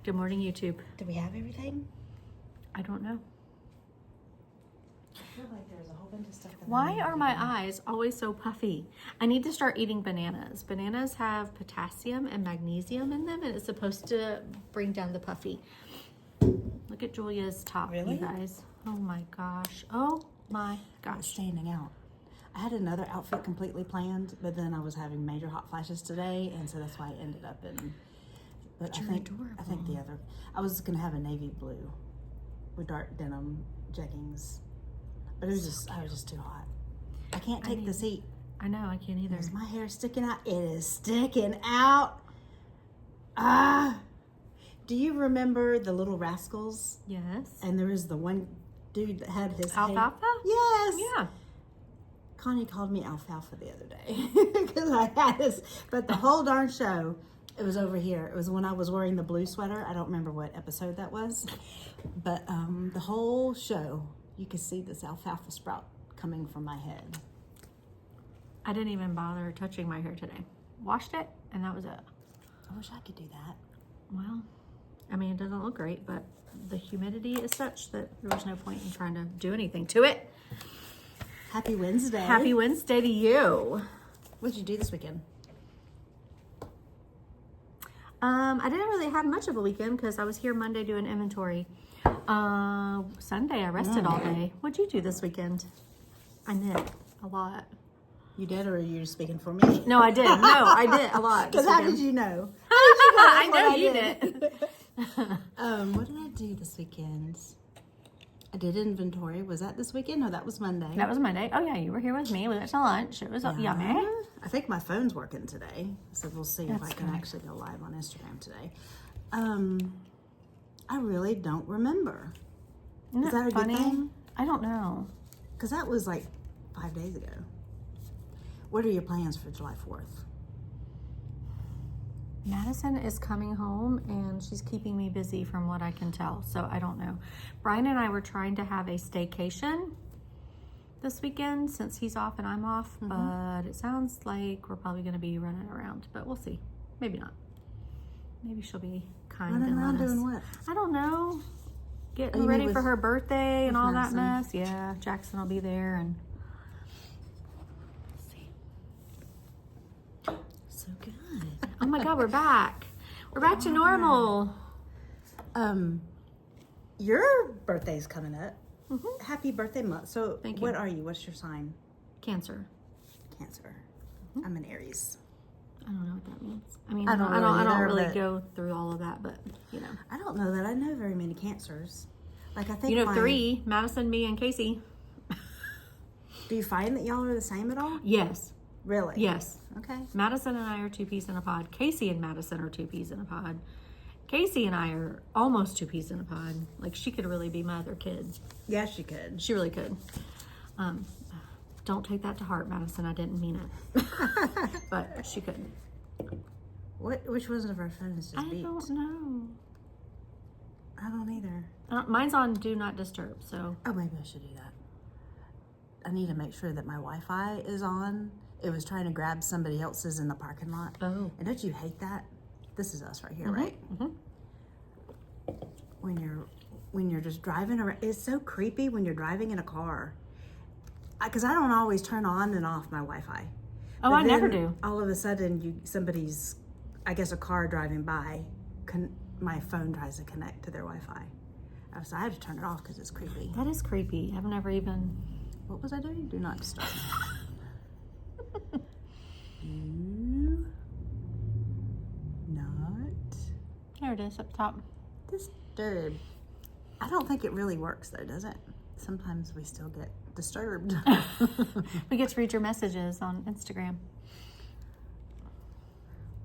Good morning, YouTube. Do we have everything? I don't know. I feel like there's a whole bunch of stuff. Why are my eyes always so puffy? I need to start eating bananas. Bananas have potassium and magnesium in them, and it's supposed to bring down the puffy. Look at Julia's top, Really? you guys. Oh my gosh. Oh my It's gosh. standing out. I had another outfit completely planned, but then I was having major hot flashes today, and so that's why I ended up in. But You're I think the other. I was gonna have a navy blue with dark denim jeggings, but it was I was just too hot. I can't take this heat. I know, I can't either. Is my hair sticking out? It is sticking out. Ah. Do you remember the Little Rascals? Yes. And there was the one dude that had his Alfalfa? hair. Yes. Yeah. Connie called me alfalfa the other day because I had this, but the whole darn show, it was over here. It was when I was wearing the blue sweater. I don't remember what episode that was, but the whole show, you could see this alfalfa sprout coming from my head. I didn't even bother touching my hair today. Washed it, and that was it. I wish I could do that. Well, I mean, it doesn't look great, but the humidity is such that there was no point in trying to do anything to it. Happy Wednesday. Happy Wednesday to you. What did you do this weekend? I didn't really have much of a weekend because I was here Monday doing inventory. Sunday I rested all day. What'd you do this weekend? I knit a lot. You did, or are you just speaking for me? No, I did. No, I did a lot. Because how did you know? I know you did. What did I do this weekend? I did inventory. Was that this weekend? No, that was Monday. That was Monday. Oh yeah, you were here with me. We went to lunch. It was yummy. I think my phone's working today, so we'll see if I can good. actually go live on Instagram today. I really don't remember. Isn't Is that a funny? good thing? I don't know. Because that was like 5 days ago. What are your plans for July 4th? Madison is coming home and she's keeping me busy from what I can tell. So I don't know. Brian and I were trying to have a staycation this weekend since he's off and I'm off, but it sounds like we're probably going to be running around, but we'll see. Maybe not. Maybe she'll be kind Running and around let us. doing what? I don't know. Getting you ready mean for with- her birthday and with all Madison? that mess. Yeah, Jackson will be there and we'll see. So good. Oh my God, we're back. We're back to normal. Your birthday's coming up. Happy birthday month. So Thank you. what are you? What's your sign? Cancer. Cancer. I'm an Aries. I don't know what that means. I mean, I I don't don't really really either, but- go through all of that, but you know. I don't know that I know very many Cancers. Like I think You know, my- 3, Madison, me, and Casey. Do you find that y'all are the same at all? Yes. Really? Yes. Okay. Madison and I are 2 peas in a pod. Casey and Madison are 2 peas in a pod. Casey and I are almost 2 peas in a pod. Like, she could really be my other kid. Yes, you could. She really could. Don't take that to heart, Madison. I didn't mean it. But she could. Which one of our phones just I beeped? don't know. I don't either. Mine's on Do Not Disturb, so. Oh, maybe I should do that. I need to make sure that my Wi-Fi is on. It was trying to grab somebody else's in the parking lot. Oh. And don't you hate that? This is us right here, right? When you're just driving around, it's so creepy when you're driving in a car. Because I don't always turn on and off my Wi-Fi. Oh, But I never then do. All of a sudden, somebody's, I guess, a car driving by. My phone tries to connect to their Wi-Fi. So I had to turn it off because it's creepy. That is creepy. I've never even. What was I doing? Do not disturb. Do not There it is up top. disturb. I don't think it really works though, does it? Sometimes we still get disturbed. We get to read your messages on Instagram.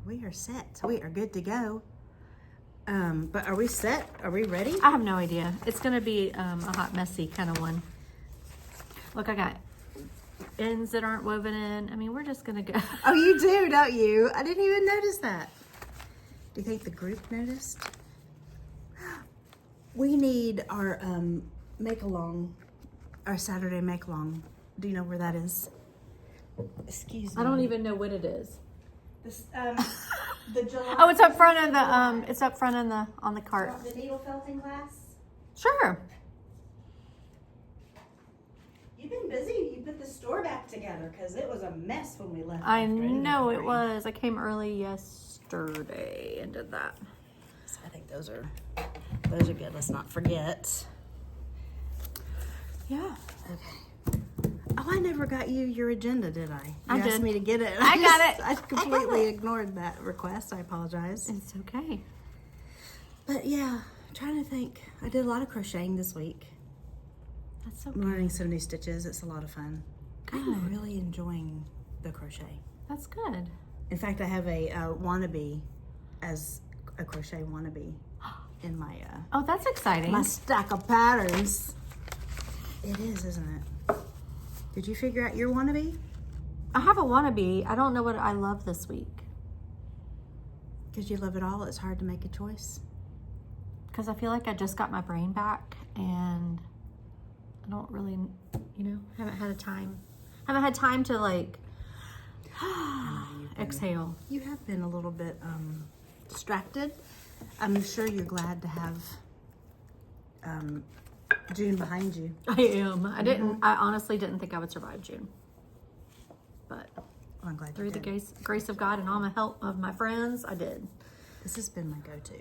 We are set. We are good to go. But are we set? Are we ready? I have no idea. It's going to be a hot, messy kind of one. Look, I got ends that aren't woven in. I mean, we're just going to go. Oh, you do, don't you? I didn't even notice that. Do you think the group noticed? We need our make-along, our Saturday make-along. Do you know where that is? Excuse me. I don't even know what it is. This, The July. Oh, it's up front in the it's up front in the on the cart. The needle felting class. Sure. You've been busy. You put the store back together because it was a mess when we left. I know it was. I came early yesterday and did that. So I think those are good. Let's not forget. Yeah. Okay. Oh, I never got you your agenda, did I? I You asked did. me to get it. I got it. I completely ignored that request. I apologize. It's okay. But yeah, trying to think. I did a lot of crocheting this week. That's so I'm good. learning some new stitches. It's a lot of fun. I'm Good. really enjoying the crochet. That's good. In fact, I have a wannabe as a crochet wannabe in my Oh, that's exciting. my stack of patterns. It is, isn't it? Did you figure out your wannabe? I have a wannabe. I don't know what I love this week. Because you love it all, it's hard to make a choice. Because I feel like I just got my brain back and I don't really, haven't had time to like exhale. You have been a little bit distracted. I'm sure you're glad to have June behind you. I am. I honestly didn't think I would survive June. But I'm glad through you the did. grace of God and all my help of my friends, I did. This has been my go-to,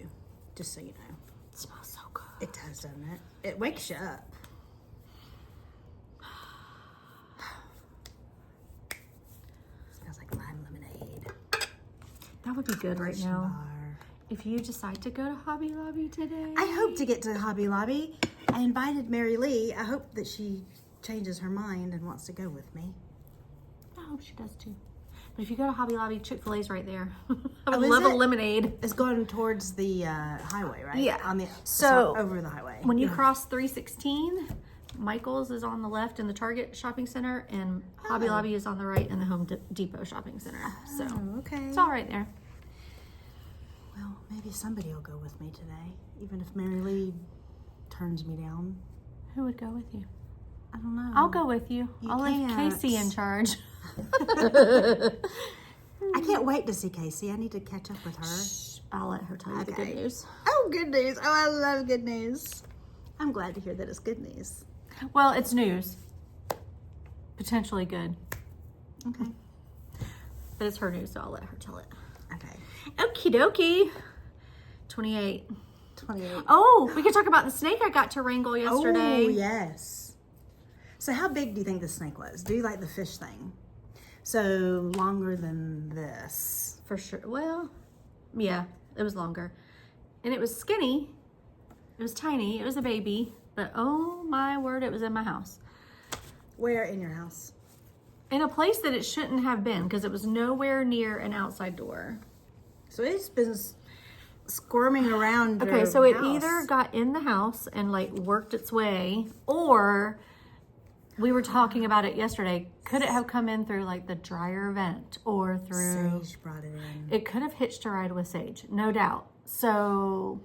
just so you know. It smells so good. It does, doesn't it? It wakes you up. Smells like lime lemonade. That would be good right Lotion now. bar. If you decide to go to Hobby Lobby today. I hope to get to Hobby Lobby. I invited Mary Lee. I hope that she changes her mind and wants to go with me. I hope she does too. But if you go to Hobby Lobby, Chick-fil-A's right there. I Oh, would is love a it? lemonade. It's going towards the highway, right? Yeah. On the So, over the highway. When you cross 316, Michael's is on the left in the Target shopping center, and Hobby Oh. Lobby is on the right in the Home Depot shopping center. So Oh, okay. it's all right there. Well, maybe somebody will go with me today, even if Mary Lee turns me down. Who would go with you? I don't know. I'll go with you. You I'll leave can't. Casey in charge. I can't wait to see Casey. I need to catch up with her. Shh, I'll let her tell you the Okay. good news. Oh, good news. Oh, I love good news. I'm glad to hear that it's good news. Well, it's news. Potentially good. Okay. But it's her news, so I'll let her tell it. Okay. Okie dokie. 28. 28. Oh, we could talk about the snake I got to wrangle yesterday. Oh, yes. So how big do you think the snake was? Do you like the fish thing? So longer than this. For sure. Well, yeah, it was longer. And it was skinny. It was tiny. It was a baby. But oh my word, it was in my house. Where in your house? In a place that it shouldn't have been because it was nowhere near an outside door. So it's been squirming around Okay, your so it house. either got in the house and like worked its way, or we were talking about it yesterday. Could it have come in through like the dryer vent or through... Sage brought it in. It could have hitched a ride with Sage, no doubt. So,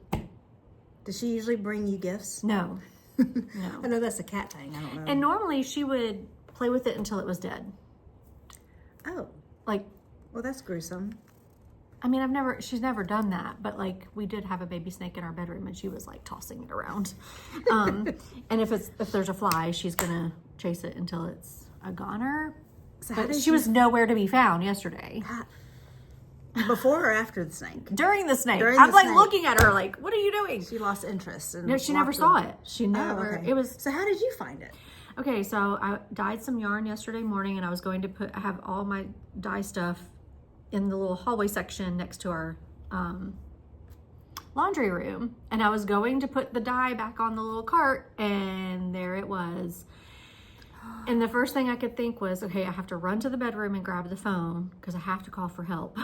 Does she usually bring you gifts? no. I know that's a cat thing. I don't know. And normally she would play with it until it was dead. Oh, Like, well, that's gruesome. I mean, she's never done that, but like we did have a baby snake in our bedroom and she was like tossing it around. And if there's a fly, she's gonna chase it until it's a goner. So how But did she was nowhere to be found yesterday. Before or after the snake? During the snake. During I'm the like snake. looking at her like, what are you doing? She lost interest. And No, she never walked saw away. it. She never, okay. it was, So how did you find it? okay, so I dyed some yarn yesterday morning and I was going to I have all my dye stuff in the little hallway section next to our laundry room. And I was going to put the dye back on the little cart and there it was. And the first thing I could think was, okay, I have to run to the bedroom and grab the phone because I have to call for help.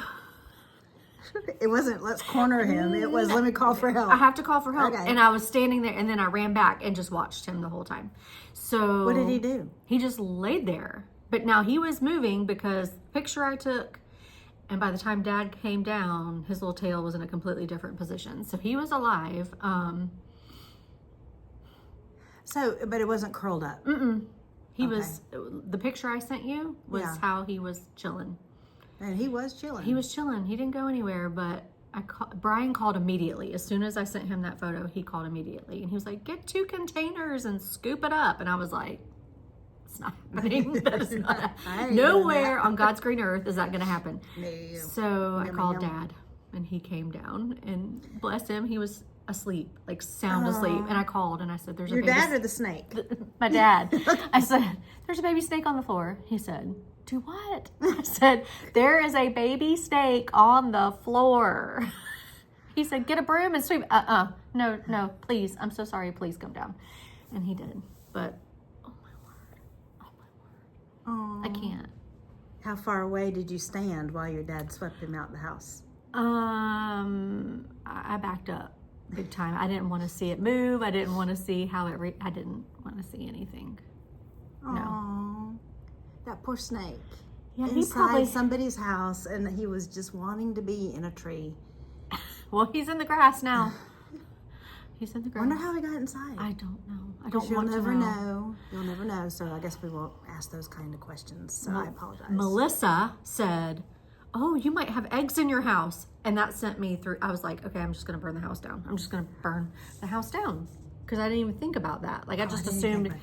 It wasn't, let's corner him. It was, let me call for help. I have to call for help. Okay. And I was standing there and then I ran back and just watched him the whole time. So What did he do? He just laid there. But now he was moving because the picture I took, and by the time Dad came down, his little tail was in a completely different position. So he was alive. So, but it wasn't curled up. He Okay. was, the picture I sent you was Yeah. how he was chilling. And he was chilling. He was chilling. He didn't go anywhere, but Brian called immediately. As soon as I sent him that photo, he called immediately. And he was like, get 2 containers and scoop it up. And I was like, it's not happening. That is not nowhere on God's green earth is that going to happen. No. So I called Dad, and he came down, and bless him, he was asleep, like sound asleep. And I called, and I said, there's Your a baby dad or the snake? My dad. I said, there's a baby snake on the floor. He said, do what? I said, there is a baby snake on the floor. He said, get a broom and sweep. No, please. I'm so sorry. Please come down. And he did. But, oh my word. I can't. How far away did you stand while your dad swept him out the house? I backed up big time. I didn't want to see it move. I didn't want to see how I didn't want to see anything. No. Aww. That poor snake. Yeah, Inside somebody's house, and he was just wanting to be in a tree. Well, he's in the grass now. He's in the grass. Wonder how he got inside. I don't know. I don't You'll want never to know. You'll never know. So I guess we won't ask those kind of questions. So I apologize. Melissa said, oh, you might have eggs in your house. And that sent me through. I was like, okay, I'm just going to burn the house down. I'm just going to burn the house down. Because I didn't even think about that. Like, I just assumed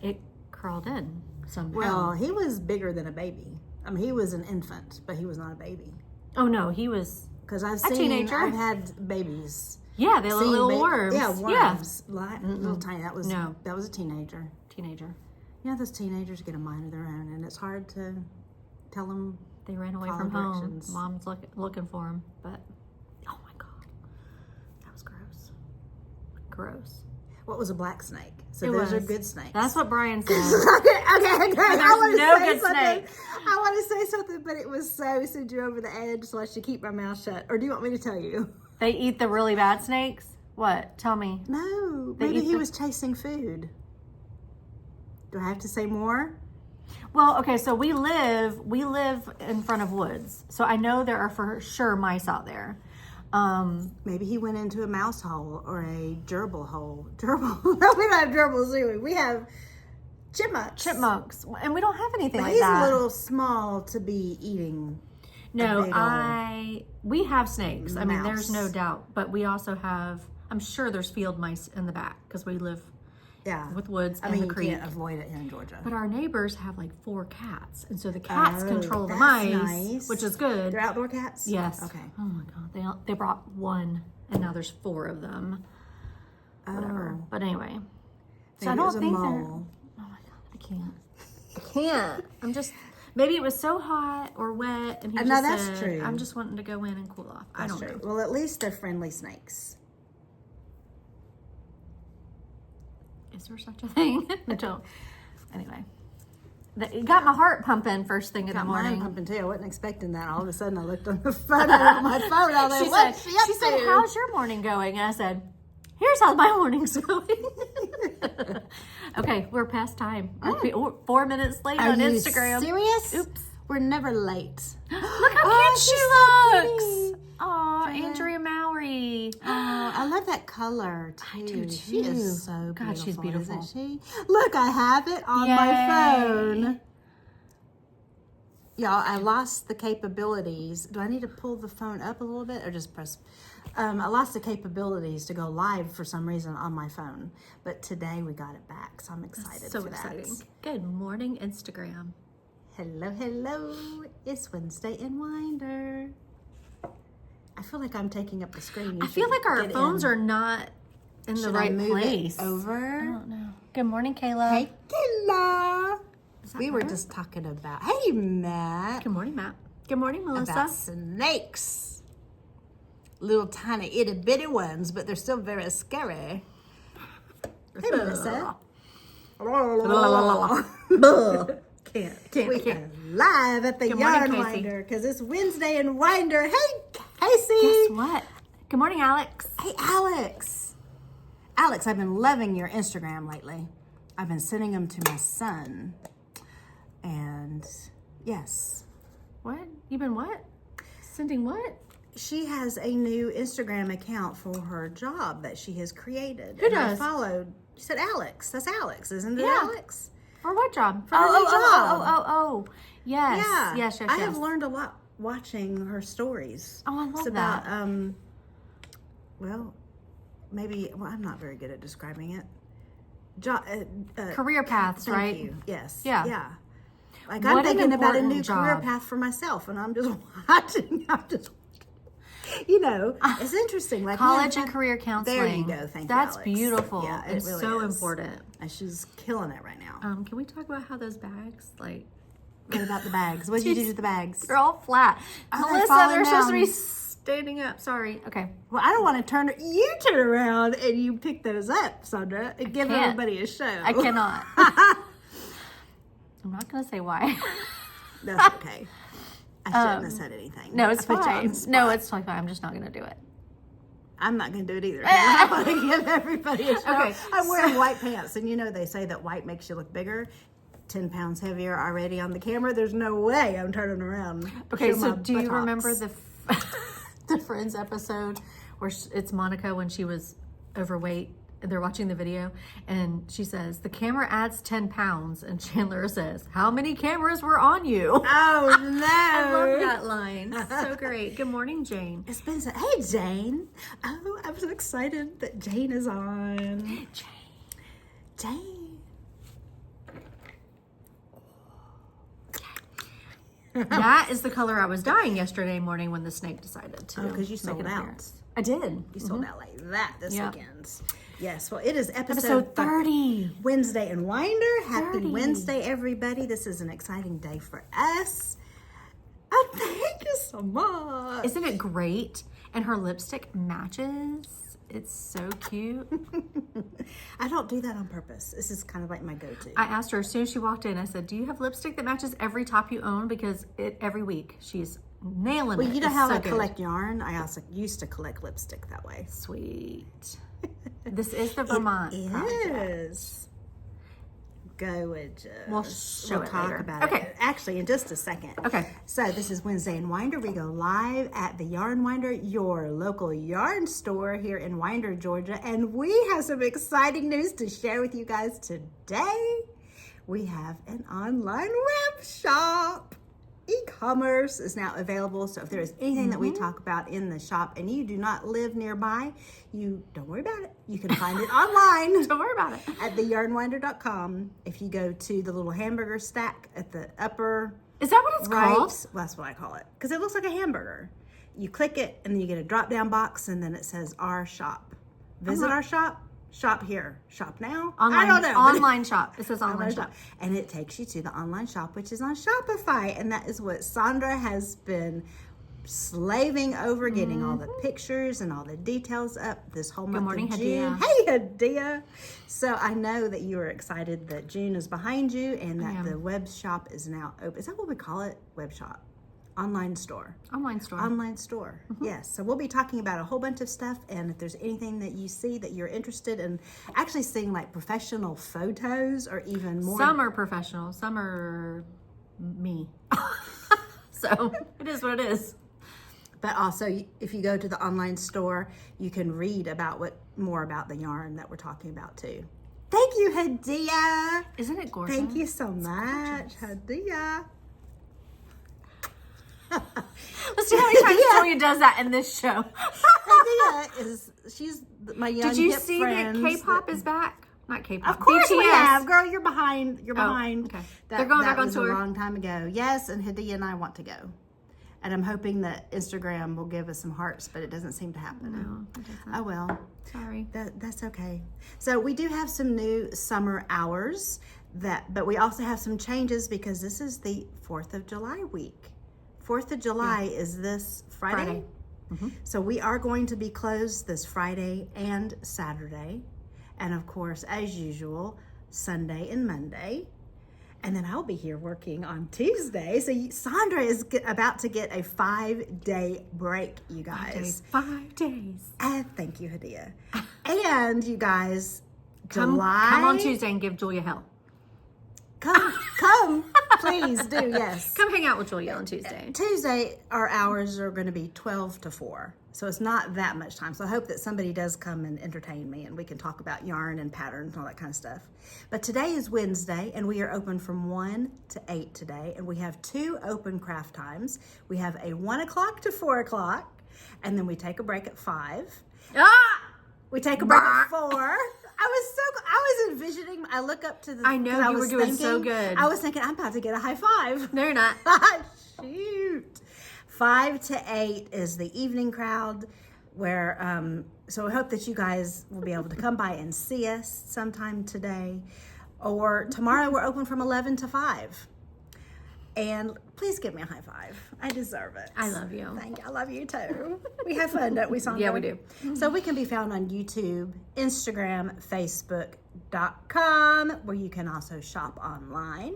it crawled in somehow. Well, he was bigger than a baby. I mean, he was an infant, but he was not a baby. Oh, no, he was Because I've a teenager. I've had babies. Yeah, they look little worms. Yeah, worms. Yeah. Little tiny. That was a teenager. Teenager. Yeah, those teenagers get a mind of their own, and it's hard to tell them. They ran away from home. Mom's looking for them, but oh my God, that was gross. Gross. What was a black snake? So those are good snakes. That's what Brian said. okay. There's no good snake. I want to say something, but it was so send you over the edge, so I should keep my mouth shut. Or do you want me to tell you? They eat the really bad snakes? What? Tell me. No, maybe he was chasing food. Do I have to say more? Well, okay, so we live in front of woods. So I know there are for sure mice out there. Maybe he went into a mouse hole or a gerbil hole. Gerbil? We don't have gerbils, do we? We have chipmunks. And we don't have anything like that. He's a little small to be eating. No, we have snakes. I mean, there's no doubt. But we also have, I'm sure there's field mice in the back because we live with woods and the creek. You can't avoid it here in Georgia. But our neighbors have like 4 cats. And so the cats control the mice, which is good. They're outdoor cats? Yes. Okay. Oh my God. They brought 1 and now there's 4 of them. Whatever. But anyway. So I don't think they're, oh my God, I can't. I'm just, maybe it was so hot or wet and he just that's said, true. I'm just wanting to go in and cool off. I don't know. Well, at least they're friendly snakes. Is there such a thing? I don't. Anyway. It got my heart pumping first thing in the morning. Mine pumping too. I wasn't expecting that. All of a sudden I looked on the photo on my phone. I was like, she said, how's your morning going? And I said, here's how my morning's going. Okay, we're past time. 4 minutes late on Instagram. Are you serious? Oops. We're never late. Look how cute she looks. So Aw, Andrea Mowry. I love that color too. I do too. She is so beautiful. God, she's beautiful. Isn't she? Look, I have it on my phone. Y'all, I lost the capabilities. Do I need to pull the phone up a little bit or just press? I lost the capabilities to go live for some reason on my phone. But today we got it back, so I'm excited for that. So exciting. Good morning, Instagram. Hello. It's Wednesday in Winder. I feel like I'm taking up the screen. I feel like our phones are not in the right place. Over? I don't know. Good morning, Kayla. Hey, Kayla. We were just talking about, hey, Matt. Good morning, Matt. Good morning, Melissa. About snakes. Little tiny itty bitty ones, but they're still very scary. Hey, Melissa. Can't. Live at the Yarn Winder because it's Wednesday in Winder. Hey, Casey. Guess what? Good morning, Alex. Hey, Alex. Alex, I've been loving your Instagram lately. I've been sending them to my son. And yes. What? You been what? Sending what? She has a new Instagram account for her job that she has created. Who does? I followed. You said Alex. That's Alex, isn't it, Alex? For what job? For her new job. Oh. Yes. Yeah. Yes. I have learned a lot watching her stories. Oh, I love it's about, that. Well, I'm not very good at describing it. Career paths, Thank right? you. Yes. Yeah. Yeah. Like What I'm an thinking about a new important career job. path for myself, and I'm just watching. You know, it's interesting. Like College and career counseling. There you go. Thank you, That's Alex. beautiful. Yeah, it's really so is. important. And she's killing it right now. Can we talk about how those bags, like, What about the bags? What did you do with the bags? they're all flat? Oh, they're Melissa, falling they're supposed to be down. standing up. Sorry. Okay. Well, I don't want to you turn around and you pick those up, Sandra, and give can't. everybody a show. I cannot. I'm not going to say why. That's okay. I shouldn't have said anything. No, it's I put you on fine. the spot. No, it's fine. I'm just not going to do it. I'm not going to do it either. I want to give everybody a show. Okay, I'm wearing white pants, and you know they say that white makes you look bigger. 10 pounds heavier already on the camera. There's no way I'm turning around. Okay, Show so my do you buttocks. remember the Friends episode where it's Monica when she was overweight? They're watching the video, and she says, the camera adds 10 pounds. And Chandler says, how many cameras were on you? Oh, no. I love that line. So great. Good morning, Jane. It's been hey, Jane. Oh, I'm so excited that Jane is on. Jane. That is the color I was dyeing yesterday morning when the snake decided to. Oh, because you make sold an out. appearance. I did. You sold out like that this Yep. weekend. Yes, well, it is Episode 30. Wednesday and Winder. Happy 30. Wednesday, everybody. This is an exciting day for us. Oh, thank you so much. Isn't it great? And her lipstick matches. It's so cute. I don't do that on purpose. This is kind of like my go-to. I asked her as soon as she walked in, I said, do you have lipstick that matches every top you own? Because every week she's nailing it. Well, you know It's how so I good. collect yarn? I also used to collect lipstick that way. Sweet. This is the Vermont It project. is. Gorgeous. We'll show it talk later. about Okay. it. Actually, in just a second. Okay. So this is Wednesday in Winder. We go live at the Yarn Winder, your local yarn store here in Winder, Georgia. And we have some exciting news to share with you guys today. We have an online web shop. E-commerce is now available. So if there is anything that we talk about in the shop and you do not live nearby, you don't worry about it. You can find it online. Don't worry about it. At theyarnwinder.com. If you go to the little hamburger stack at the upper Is that what it's right, called? well, that's what I call it, because it looks like a hamburger. You click it and then you get a drop down box and then it says our shop. Visit our shop. Shop here. Shop now. Online, I don't know. online shop. It says online Online shop. And it takes you to the online shop, which is on Shopify. And that is what Sandra has been slaving over, getting all the pictures and all the details up this whole month morning, of June. Hadia. Hey, Hadia. So I know that you are excited that June is behind you and that am. the web shop is now open. Is that what we call it? Web shop. Online store. Online store. Online store. Yes. So we'll be talking about a whole bunch of stuff. And if there's anything that you see that you're interested in actually seeing, like professional photos or even more. Some are professional. Some are me. So it is what it is. But also, if you go to the online store, you can read about more about the yarn that we're talking about too. Thank you, Hadia. Isn't it gorgeous? Thank you so much, Hadia. Let's see how many times Julia does that in this show. Hadia she's my young Did you hip see friends that K-pop is back? Not K-pop. Of course BTS. we have, girl. You're behind. You're behind. okay. That, They're going that back on was tour. a long time ago. Yes, and Hadia and I want to go, and I'm hoping that Instagram will give us some hearts, but it doesn't seem to happen. No, it doesn't. Oh well. Sorry. That's okay. So we do have some new summer hours but we also have some changes because this is the 4th of July week. 4th of July is this Friday. So we are going to be closed this Friday and Saturday. And of course, as usual, Sunday and Monday. And then I'll be here working on Tuesday. So Sandra is about to get a 5-day break, you guys. 5 days. Thank you, Hadia. And you guys, Come on Tuesday and give Julia hell. Come, please do, yes. Come hang out with Julia on Tuesday. Tuesday, our hours are going to be 12 to 4. So it's not that much time. So I hope that somebody does come and entertain me and we can talk about yarn and patterns and all that kind of stuff. But today is Wednesday and we are open from 1 to 8 today. And we have 2 open craft times. We have a 1 o'clock to 4 o'clock and then we take a break at 5. We take a break at 4. I was envisioning, I look up to the... I know, you were doing so good. I was thinking, I'm about to get a high five. No, you're not. Shoot. 5 to 8 is the evening crowd where, so I hope that you guys will be able to come by and see us sometime today. Or tomorrow we're open from 11 to 5. And please give me a high five. I deserve it. I love you. Thank you. I love you too. We have fun, don't we, Sandra? Yeah, we do. So we can be found on YouTube, Instagram, Facebook.com, where you can also shop online.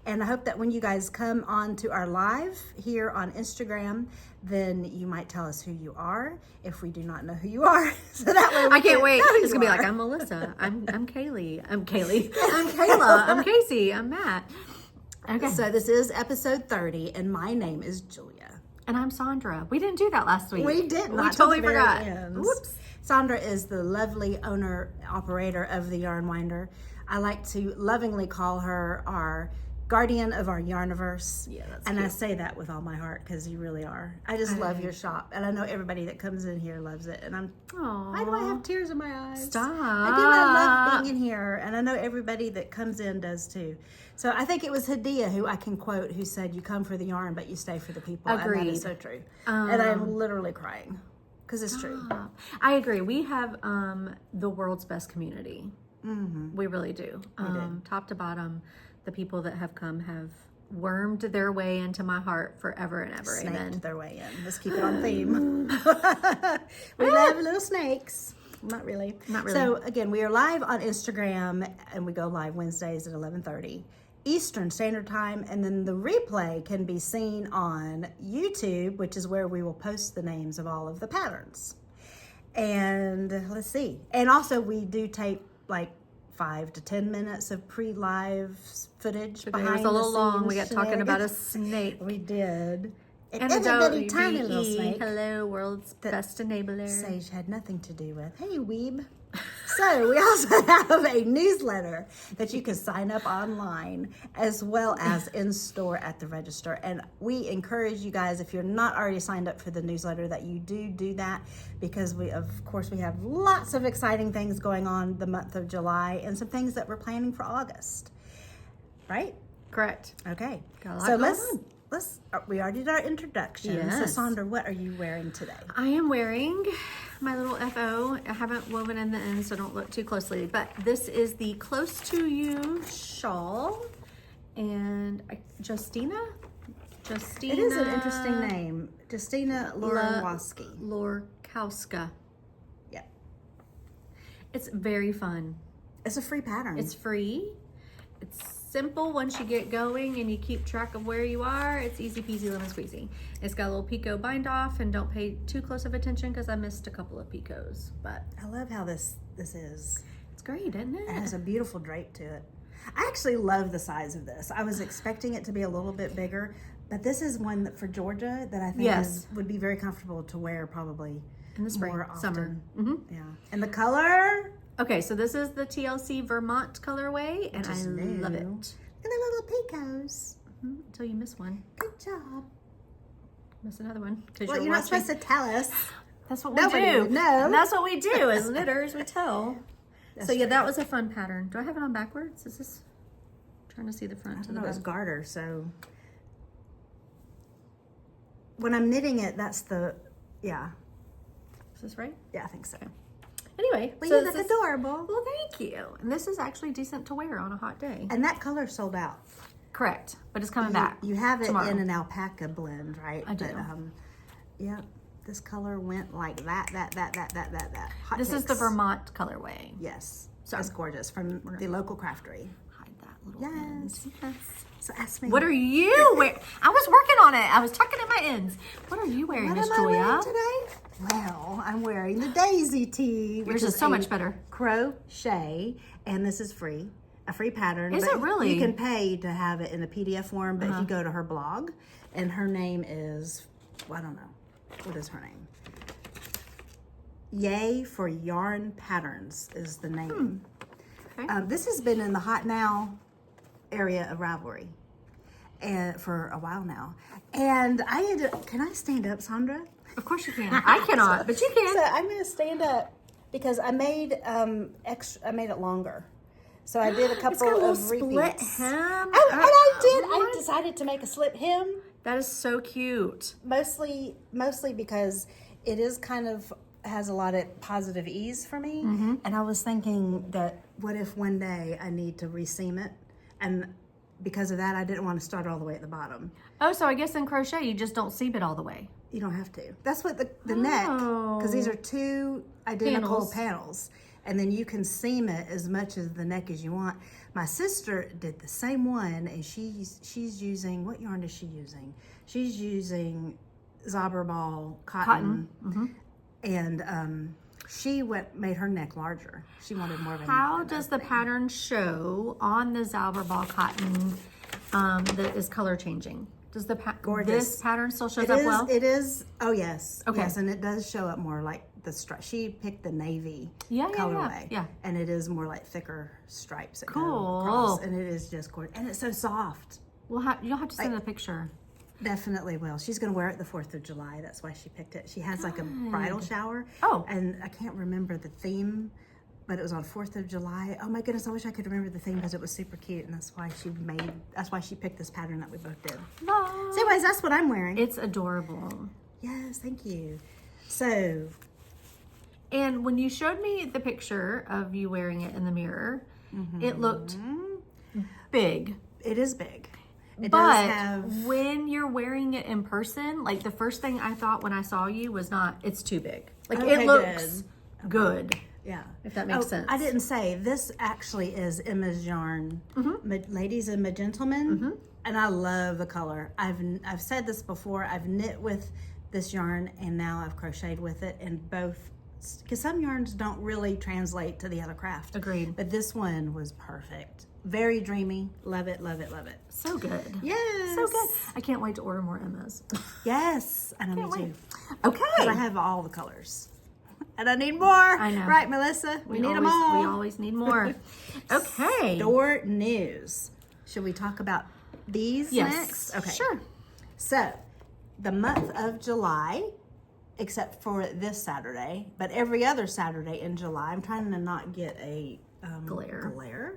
And I hope that when you guys come on to our live here on Instagram, then you might tell us who you are if we do not know who you are. So that way I can't wait. It's going to be like, I'm Melissa. I'm Kaylee. I'm Kaylee. I'm Kayla. I'm Casey. I'm Matt. Okay. So this is episode 30, and my name is Julia. And I'm Sandra. We didn't do that last week. We did not. We totally forgot. Whoops. Sandra is the lovely owner-operator of the Yarn Winder. I like to lovingly call her our guardian of our Yarniverse. Yeah, that's And cute. I say that with all my heart because you really are. I just love your shop. And I know everybody that comes in here loves it. And why do I have tears in my eyes? Stop. I do. I love being in here. And I know everybody that comes in does too. So I think it was Hadia who I can quote who said, you come for the yarn, but you stay for the people. Agreed. And that is so true. And I'm literally crying because it's true. I agree. We have the world's best community. Mm-hmm. We really do. Top to bottom, the people that have come have wormed their way into my heart forever and ever. Snaked Amen. their way in. Let's keep it on theme. We love little snakes. Not really. Not really. So again, we are live on Instagram and we go live Wednesdays at 11:30 Eastern Standard Time. And then the replay can be seen on YouTube, which is where we will post the names of all of the patterns. And let's see. And also we do tape like 5 to 10 minutes of pre-live footage. Today was a little long. We got talking about a snake. We did. And itty the bitty tiny little snake. Hello, world's best enabler. Sage had nothing to do with. Hey, weeb. So we also have a newsletter that you can sign up online as well as in store at the register. And we encourage you guys, if you're not already signed up for the newsletter, that you do that because we have lots of exciting things going on the month of July and some things that we're planning for August. Right? Correct. Okay. Got a lot So going on. we already did our introduction. Yes. So Sandra, what are you wearing today? I am wearing my little FO. I haven't woven in the end, so don't look too closely. But this is the Close to You shawl. And Justyna? It is an interesting name. Justyna Lorkowska. Yeah. It's very fun. It's a free pattern. It's free. It's simple once you get going and you keep track of where you are. It's easy peasy lemon squeezy. It's got a little picot bind off, and don't pay too close of attention because I missed a couple of picots. But I love how this is. it's great, isn't it? It has a beautiful drape to it. I actually love the size of this. I was expecting it to be a little bit bigger, but this is one that for Georgia that I think would be very comfortable to wear probably in the spring, more often. summer. Yeah. And the color. Okay, so this is the TLC Vermont colorway, and I love it. Look at the little picos. Until you miss one. Good job. Miss another one. Well, you're not supposed to tell us. That's what we Nobody do. would know. And that's what we do as knitters. We tell. So yeah, that was a fun pattern. Do I have it on backwards? Is this? I'm trying to see the front to the back. It's garter, so when I'm knitting it, that's the Is this right? Yeah, I think so. Anyway, Well, so you look adorable. Well, thank you. And this is actually decent to wear on a hot day. And that color sold out. Correct, but it's coming back. You have it tomorrow. in an alpaca blend, right? I do. But, yeah, this color went like that. Hot This is the takes. Vermont colorway. Yes, So it's gorgeous from the local craftery. Hide that little Yes. ends. Yes. So ask me. What are you wearing? I was working on it. I was tucking in my ends. What are you wearing, What Miss am I Julia? wearing today? Well, I'm wearing the Daisy tee. Yours is so much better. Crochet, and this is free. A free pattern. Is but it really? You can pay to have it in a PDF form, but if you go to her blog, and her name is, well, I don't know. What is her name? Yay for Yarn Patterns is the name. Okay. This has been in the Hot Now area of Ravelry and for a while now. And can I stand up, Sandra? Of course you can. I cannot, but you can. So I'm going to stand up because I made I made it longer. So I did a couple It's got a little of split repeats. hem. And I did. I decided to make a slip hem. That is so cute. Mostly because it is kind of has a lot of positive ease for me. And I was thinking that what if one day I need to reseam it, and because of that I didn't want to start all the way at the bottom. Oh, so I guess in crochet you just don't seam it all the way. You don't have to. That's what the neck, because these are two identical panels. And then you can seam it as much as the neck as you want. My sister did the same one, and she's using, what yarn is she using? She's using Zauberball cotton. And she made her neck larger. She wanted more of a neck. How does the pattern show on the Zauberball cotton that is color changing? Does this pattern still shows up well? It is. Oh yes. Okay. Yes, and it does show up more like the stripe. She picked the navy colorway. Yeah. And it is more like thicker stripes. That Cool. go across, and it is just gorgeous. And it's so soft. Well, you'll have to send a picture. Definitely will. She's going to wear it the 4th of July. That's why she picked it. She has like a bridal shower. Oh. And I can't remember the theme, but it was on 4th of July. Oh my goodness, I wish I could remember the theme because it was super cute, and that's why she picked this pattern that we both did. No. So anyways, that's what I'm wearing. It's adorable. Yes, thank you. So. And when you showed me the picture of you wearing it in the mirror, it looked big. It is big. It but does have... when you're wearing it in person, like the first thing I thought when I saw you was it's too big. Like Okay, it looks good. Yeah. If that makes sense. I didn't say, this actually is Emma's yarn, Ladies and Gentlemen, and I love the color. I've said this before, I've knit with this yarn and now I've crocheted with it, and both, because some yarns don't really translate to the other craft. Agreed. But this one was perfect. Very dreamy. Love it, love it, love it. So good. Yes. So good. I can't wait to order more Emmas. Yes. I know, me too. Okay. But I have all the colors. And I need more. I know. Right, Melissa? We need them all. We always need more. Okay. Store news. Should we talk about these next? Okay. Sure. So, the month of July, except for this Saturday, but every other Saturday in July, I'm trying to not get a glare.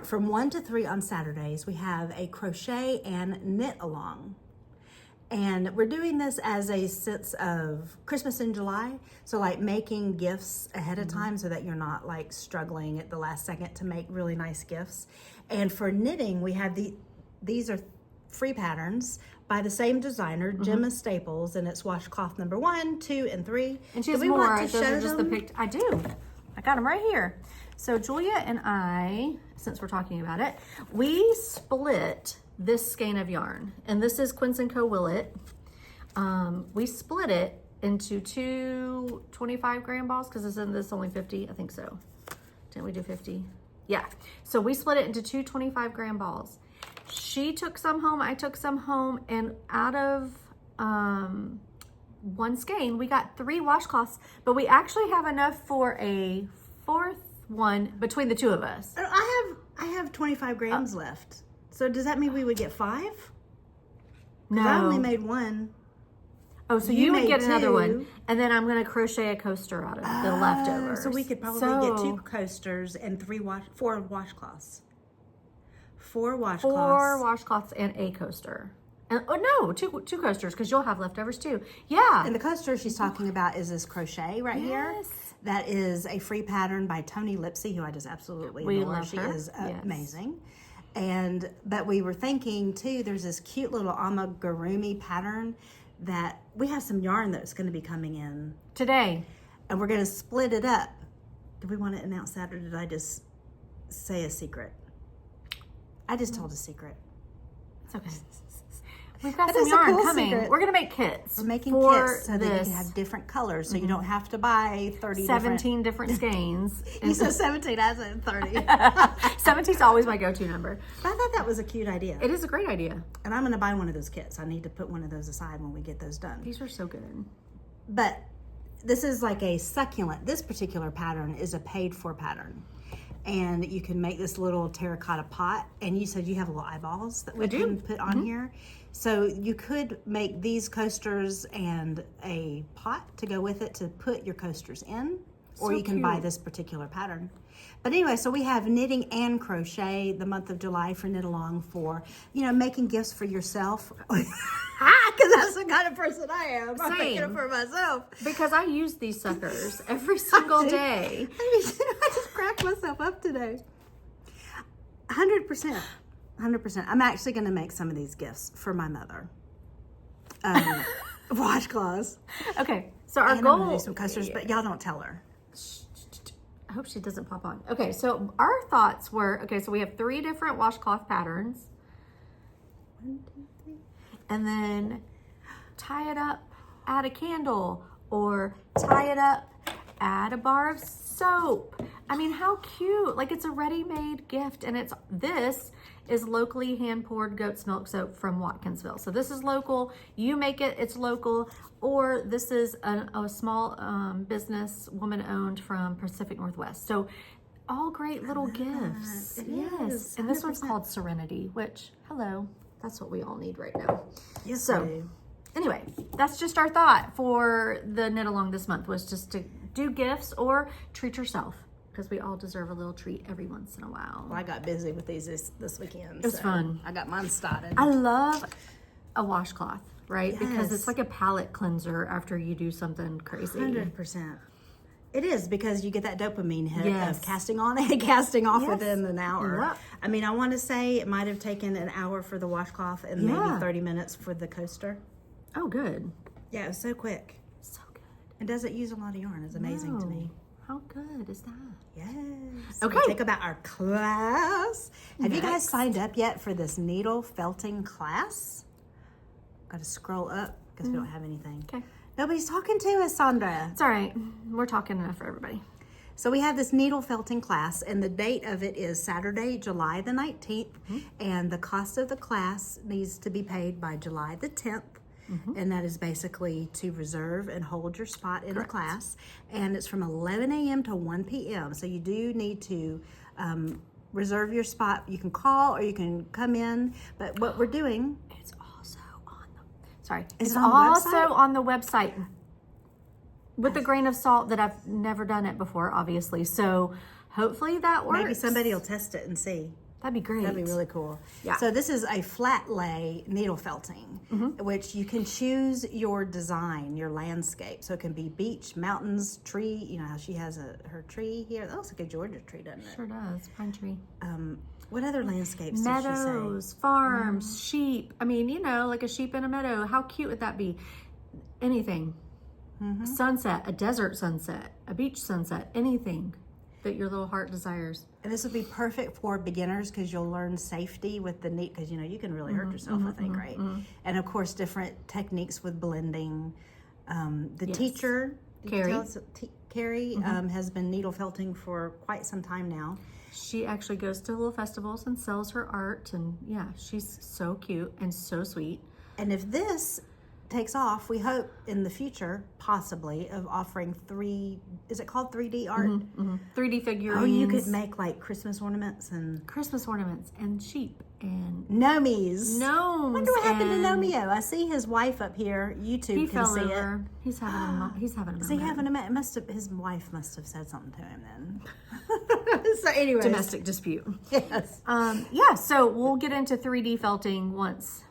From 1 to 3 on Saturdays, we have a crochet and knit along. And we're doing this as a sense of Christmas in July. So like making gifts ahead of time so that you're not like struggling at the last second to make really nice gifts. And for knitting, we have these are free patterns by the same designer, Gemma Staples, and it's washcloth number 1, 2, and 3. And she has more. Those are just the picked. I do. I got them right here. So Julia and I, since we're talking about it, we split this skein of yarn, and this is Quince & Co. Willet. We split it into 2 25-gram balls because isn't this only 50? I think so. Didn't we do 50? Yeah. So we split it into 2 25-gram balls. She took some home, I took some home, and out of one skein, we got 3 washcloths, but we actually have enough for a 4th one between the 2 of us. I have 25 grams left. So does that mean we would get 5? No. I only made 1. Oh, so you would get 2. another one, and then I'm going to crochet a coaster out of the leftovers. So we could probably get 2 coasters and 4 washcloths. 4 washcloths. 4 washcloths and a coaster. And, two coasters because you'll have leftovers too. Yeah. And the coaster she's talking about is this crochet right here. That is a free pattern by Toni Lipsey, who I just absolutely adore. Love she her. is amazing. But we were thinking too, there's this cute little amigurumi pattern that we have some yarn that's going to be coming in today, and we're going to split it up. Do we want to announce that, or did I just say a secret? I just told a secret. It's okay. We've got some yarn coming. Secret. We're going to make kits. We're making kits so that you can have different colors, so you don't have to buy 17 different skeins. You said 17, I said 30. 17 is always my go-to number. But I thought that was a cute idea. It is a great idea. And I'm going to buy one of those kits. I need to put one of those aside when we get those done. These are so good. But this is like a succulent. This particular pattern is a paid for pattern. And you can make this little terracotta pot. And you said you have little eyeballs that we can put on here. So you could make these coasters and a pot to go with it to put your coasters in. Or you can buy this particular pattern. But anyway, so we have knitting and crochet the month of July for Knit Along for, making gifts for yourself. Because that's the kind of person I am. I'm making it for myself. Because I use these suckers every single day. I just cracked myself up today. 100%. 100%. I'm actually going to make some of these gifts for my mother. Washcloths. Okay, so our and goal... I'm going to do some coasters, but y'all don't tell her. I hope she doesn't pop on. Okay, so our thoughts were, so we have 3 different washcloth patterns. 1, 2, 3. And then tie it up, add a candle, or tie it up, add a bar of soap. I mean, how cute. Like, it's a ready-made gift, and this is locally hand-poured goat's milk soap from Watkinsville. So this is local. You make it, it's local. Or this is a small business, woman-owned from Pacific Northwest. So all great little gifts. Yes. And this one's called Serenity, which, hello, that's what we all need right now. Yes, so anyway, that's just our thought for the Knit Along this month, was just to do gifts or treat yourself, because we all deserve a little treat every once in a while. Well, I got busy with these this weekend. It was fun. I got mine started. I love a washcloth, right? Yes. Because it's like a palate cleanser after you do something crazy. 100%. It is, because you get that dopamine hit Yes. of casting on and casting off Yes. within an hour. Yep. I mean, I want to say it might have taken an hour for the washcloth and maybe 30 minutes for the coaster. Oh, good. Yeah, it was so quick. So good. It doesn't use a lot of yarn. It's amazing to me. How good is that? Yes. Okay. We'll think about our class. Have you guys signed up yet for this needle felting class? Got to scroll up because we don't have anything. Okay. Nobody's talking to us, Sandra. It's all right. We're talking enough for everybody. So we have this needle felting class, and the date of it is Saturday, July the 19th, and the cost of the class needs to be paid by July the 10th. And that is basically to reserve and hold your spot in the class. And it's from 11 a.m. to 1 p.m. So you do need to reserve your spot. You can call or you can come in. But what we're doing... It's also on the... Sorry. Is It's it on the also website? on the website. With a grain of salt that I've never done it before, obviously. So hopefully that works. Maybe somebody will test it and see. That'd be great. That'd be really cool. Yeah. So this is a flat lay needle felting, which you can choose your design, your landscape. So it can be beach, mountains, tree. You know how she has her tree here. That looks like a Georgia tree, doesn't it? Sure does. Pine tree. What other landscapes did she say? Meadows, farms, sheep. I mean, like a sheep in a meadow. How cute would that be? Anything. Sunset, a desert sunset, a beach sunset, anything that your little heart desires. And this would be perfect for beginners because you'll learn safety with the neat, because you can really hurt yourself, I think, right? And of course, different techniques with blending. The teacher, Carrie, has been needle felting for quite some time now. She actually goes to little festivals and sells her art, and yeah, she's so cute and so sweet. And if this takes off, we hope in the future, possibly, of offering is it called 3D art? 3D figurines. Oh, you could make like Christmas ornaments and sheep and gnomies. gnomes. I wonder what happened to Nomeo. I see his wife up here. YouTube He can fell see over. it. He's having a moment. Is he having a moment? His wife must have said something to him then. So anyway, domestic dispute. Yes. Yeah, so we'll get into 3D felting once.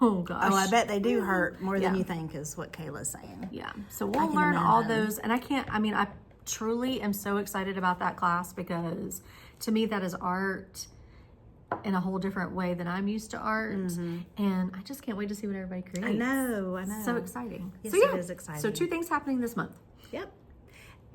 Oh gosh. Oh, I bet they do hurt more than you think, is what Kayla's saying. Yeah. So we'll learn all those, and I truly am so excited about that class, because to me that is art in a whole different way than I'm used to art, and I just can't wait to see what everybody creates. I know. So exciting. Yes, so yeah, it is exciting. So 2 things happening this month. Yep.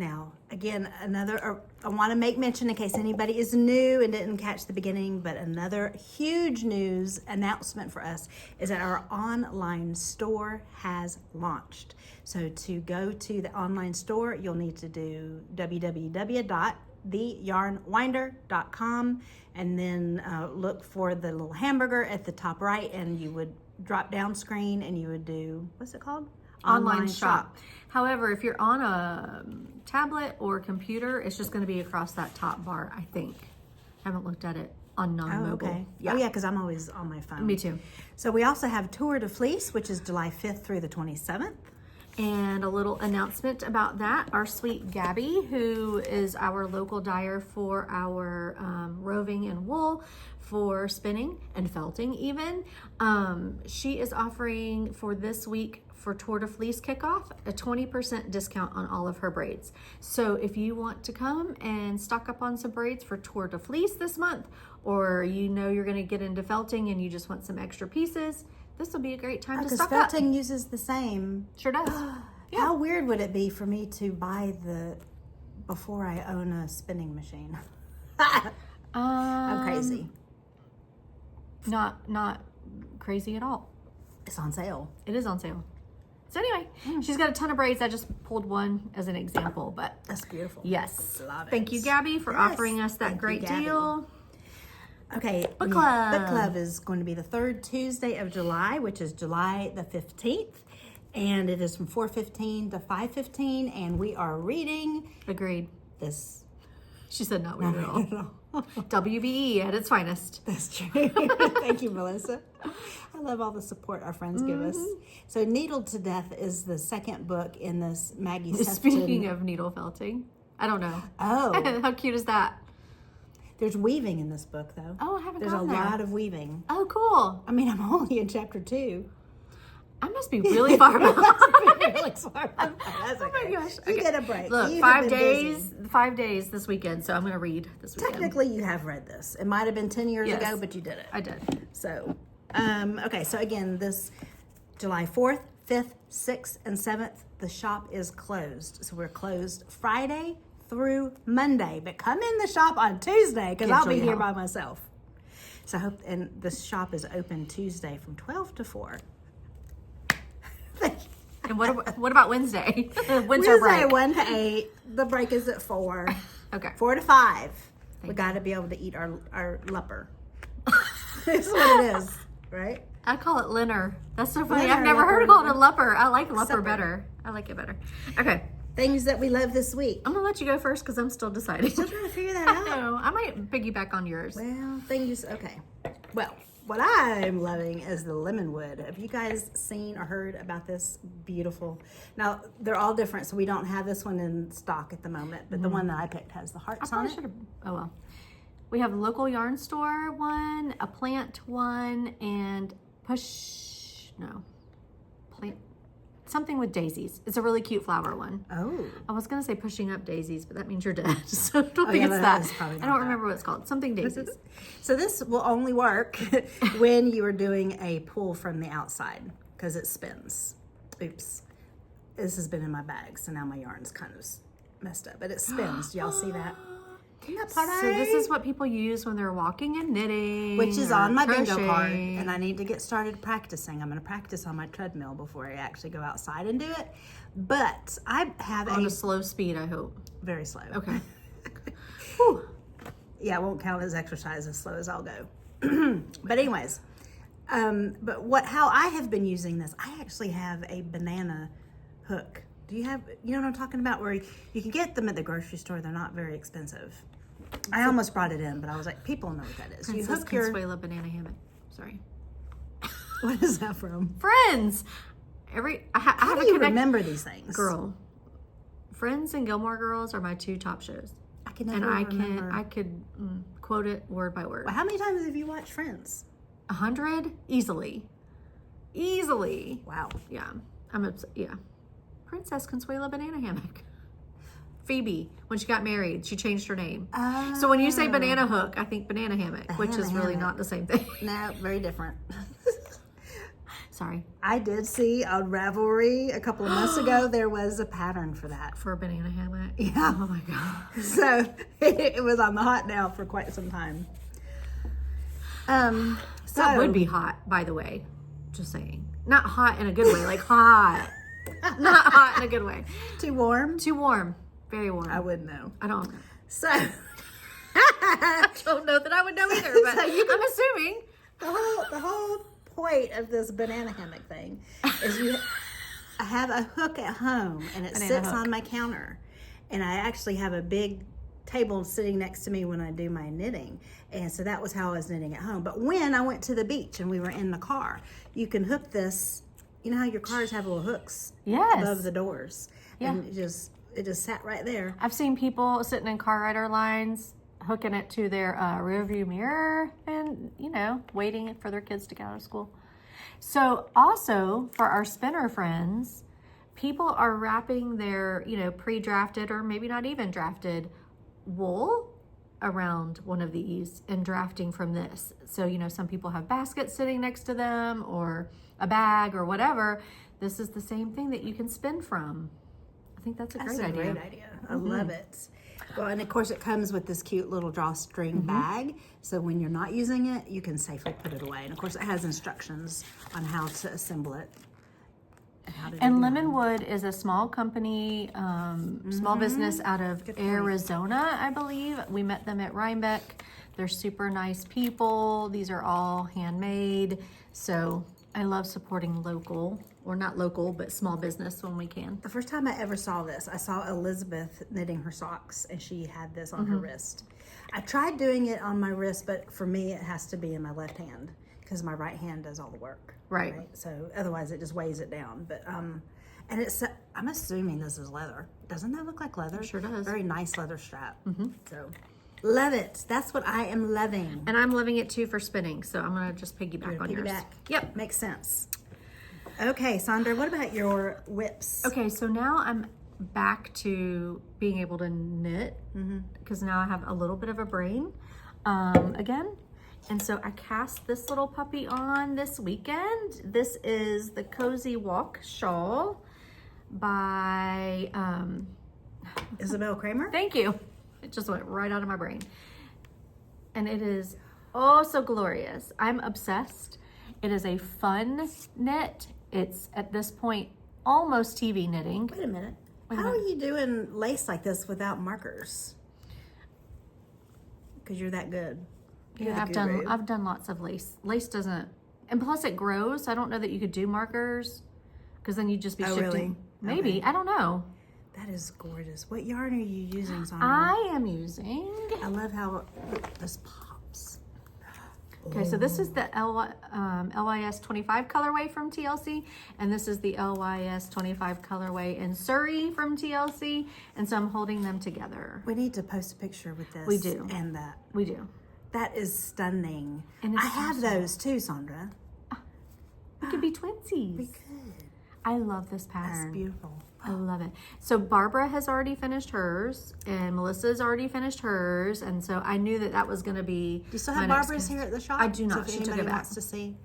Now, again, I want to make mention in case anybody is new and didn't catch the beginning, but another huge news announcement for us is that our online store has launched. So to go to the online store, you'll need to do www.theyarnwinder.com and then look for the little hamburger at the top right, and you would drop down screen and you would do, what's it called? online shop. However, if you're on a tablet or computer, it's just going to be across that top bar, I think. I haven't looked at it on non-mobile. Oh, okay. Yeah. Oh, yeah, because I'm always on my phone. Me too. So we also have Tour de Fleece, which is July 5th through the 27th. And a little announcement about that. Our sweet Gabby, who is our local dyer for our roving and wool, for spinning and felting even, she is offering for this week for Tour de Fleece kickoff a 20% discount on all of her braids. So if you want to come and stock up on some braids for Tour de Fleece this month, or you know you're going to get into felting and you just want some extra pieces, this will be a great time to stock up. Felting uses the same. Sure does. Yeah. How weird would it be for me to buy before I own a spinning machine? I'm crazy. Not crazy at all. It's on sale. It is on sale. So anyway, she's got a ton of braids. I just pulled one as an example, but that's beautiful. Yes. Love it. Thank you, Gabby, for offering us that great deal. Okay, Book club. Book club is going to be the third Tuesday of July, which is July the 15th. And it is from 4:15 to 5:15, and we are reading. Agreed. This. She said not weird at all. WBE at its finest. That's true. Thank you, Melissa. I love all the support our friends give us. So Needled to Death is the second book in this Maggie Sefton. Speaking of needle felting, I don't know. Oh. How cute is that? There's weaving in this book, though. Oh, I haven't There's gotten there. a lot of weaving. Oh, cool. I mean, I'm only in chapter 2. I must be really far behind. That's okay. Oh my gosh. You Okay. get a break. Look, You 5 have been days, busy. 5 days this weekend, so I'm going to read this weekend. Technically, you have read this. It might have been 10 years Yes. ago, but you did it. I did. So, okay. So again, this July 4th, 5th, 6th, and 7th, the shop is closed. So we're closed Friday through Monday, but come in the shop on Tuesday because I'll be here by myself. So I hope, and the shop is open Tuesday from 12 to 4. And what about Wednesday? Winter Wednesday, break. 1 to 8. The break is at 4. Okay. 4 to 5. We got to be able to eat our lupper. That's what it is, right? I call it linner. That's so funny. Linner, I've never heard it lupper. called a lupper. I like lupper Supper. better. I like it better. Okay. Things that we love this week. I'm going to let you go first because I'm still deciding. Still trying to figure that I out. know. I might piggyback on yours. Well, things, okay. Well, what I'm loving is the lemon wood. Have you guys seen or heard about this beautiful? Now, they're all different, so we don't have this one in stock at the moment, but the one that I picked has the hearts on it. should have. Oh, well. We have a local yarn store one, a plant one, and plant, something with daisies. It's a really cute flower one. Oh. I was going to say pushing up daisies, but that means you're dead. So I don't think yeah, it's that is that. probably I not don't that. remember what it's called. Something daisies. So this will only work when you are doing a pull from the outside because it spins. Oops. This has been in my bag, so now my yarn's kind of messed up, but it spins. Do y'all see that? Isn't that So this is what people use when they're walking and knitting. Which is or on my bingo crocheting. card, and I need to get started practicing. I'm going to practice on my treadmill before I actually go outside and do it. But I have On a a slow speed, I hope. very slow. Okay. Whew. Yeah, it won't count as exercise as slow as I'll go. But anyways, how I have been using this, I actually have a banana hook. Do you know what I'm talking about? Where you can get them at the grocery store. They're not very expensive. I almost brought it in, but I was like, people know what that is. Princess You hook your, Consuela banana hammock. Sorry. what is that from? Friends. I How have do a you connect- remember these things? Girl. Friends and Gilmore Girls are my 2 top shows. I can And never I remember. could quote it word by word. Well, how many times have you watched Friends? 100 easily. Wow. Yeah. I'm upset. Yeah. Princess Consuela banana hammock. Phoebe, when she got married, she changed her name. So when you say banana hook, I think banana hammock, which is really hammock. not the same thing. No, very different. Sorry. I did see on Ravelry a couple of months ago, there was a pattern for that. For a banana hammock. Yeah. Oh my God. So it was on the hot now for quite some time. That would be hot, by the way. Just saying. Not hot in a good way, like hot. Not hot in a good way. Too warm? Too warm. Very warm. I wouldn't know. I don't know. So I don't know that I would know either, but So you can- I'm assuming. the whole point of this banana hammock thing is I have a hook at home, and it sits on my counter. And I actually have a big table sitting next to me when I do my knitting. And so that was how I was knitting at home. But when I went to the beach and we were in the car, you can hook this. You know how your cars have little hooks above the doors? Yeah. And it just sat right there. I've seen people sitting in car rider lines, hooking it to their rear view mirror and, waiting for their kids to get out of school. So also for our spinner friends, people are wrapping their, pre-drafted or maybe not even drafted wool around one of these and drafting from this. So, some people have baskets sitting next to them or a bag or whatever. This is the same thing that you can spin from. I think that's a great idea. I love it. Well, and of course it comes with this cute little drawstring bag. So when you're not using it, you can safely put it away. And of course it has instructions on how to assemble it. And Lemonwood is a small company, small business out of Arizona, I believe. We met them at Rhinebeck. They're super nice people. These are all handmade. So I love supporting local, or not local, but small business when we can. The first time I ever saw this, I saw Elizabeth knitting her socks, and she had this on her wrist. I tried doing it on my wrist, but for me, it has to be in my left hand because my right hand does all the work. Right. So otherwise, it just weighs it down. But and it's, I'm assuming this is leather. Doesn't that look like leather? It sure does. Very nice leather strap. So love it. That's what I am loving. And I'm loving it too for spinning. So I'm gonna just piggyback on yours. Yep, makes sense. Okay, Sandra, what about your whips? Okay, so now I'm back to being able to knit because now I have a little bit of a brain again. And so I cast this little puppy on this weekend. This is the Cozy Walk Shawl by Isabel Kramer. Thank you. It just went right out of my brain. And it is oh so glorious. I'm obsessed. It is a fun knit. It's at this point almost TV knitting. Wait a minute. How are you doing lace like this without markers? Because you're that good. Yeah, I've done lots of lace. Lace doesn't, and plus it grows. I don't know that you could do markers because then you'd just be shifting. Really? Maybe. Okay. I don't know. That is gorgeous. What yarn are you using, Sandra? I am using. I love how this pops. Okay, so this is the LYS 25 colorway from TLC, and this is the LYS 25 colorway in Surrey from TLC, and so I'm holding them together. We need to post a picture with this. We do. And that. We do. That is stunning. And I have those too, Sandra. We could be twinsies. We could. I love this pattern. That's beautiful. I love it. So Barbara has already finished hers, and Melissa's already finished hers, and so I knew that was going to be. Do you still have Barbara's here at the shop? I do not. So if She took anybody it back. wants to see,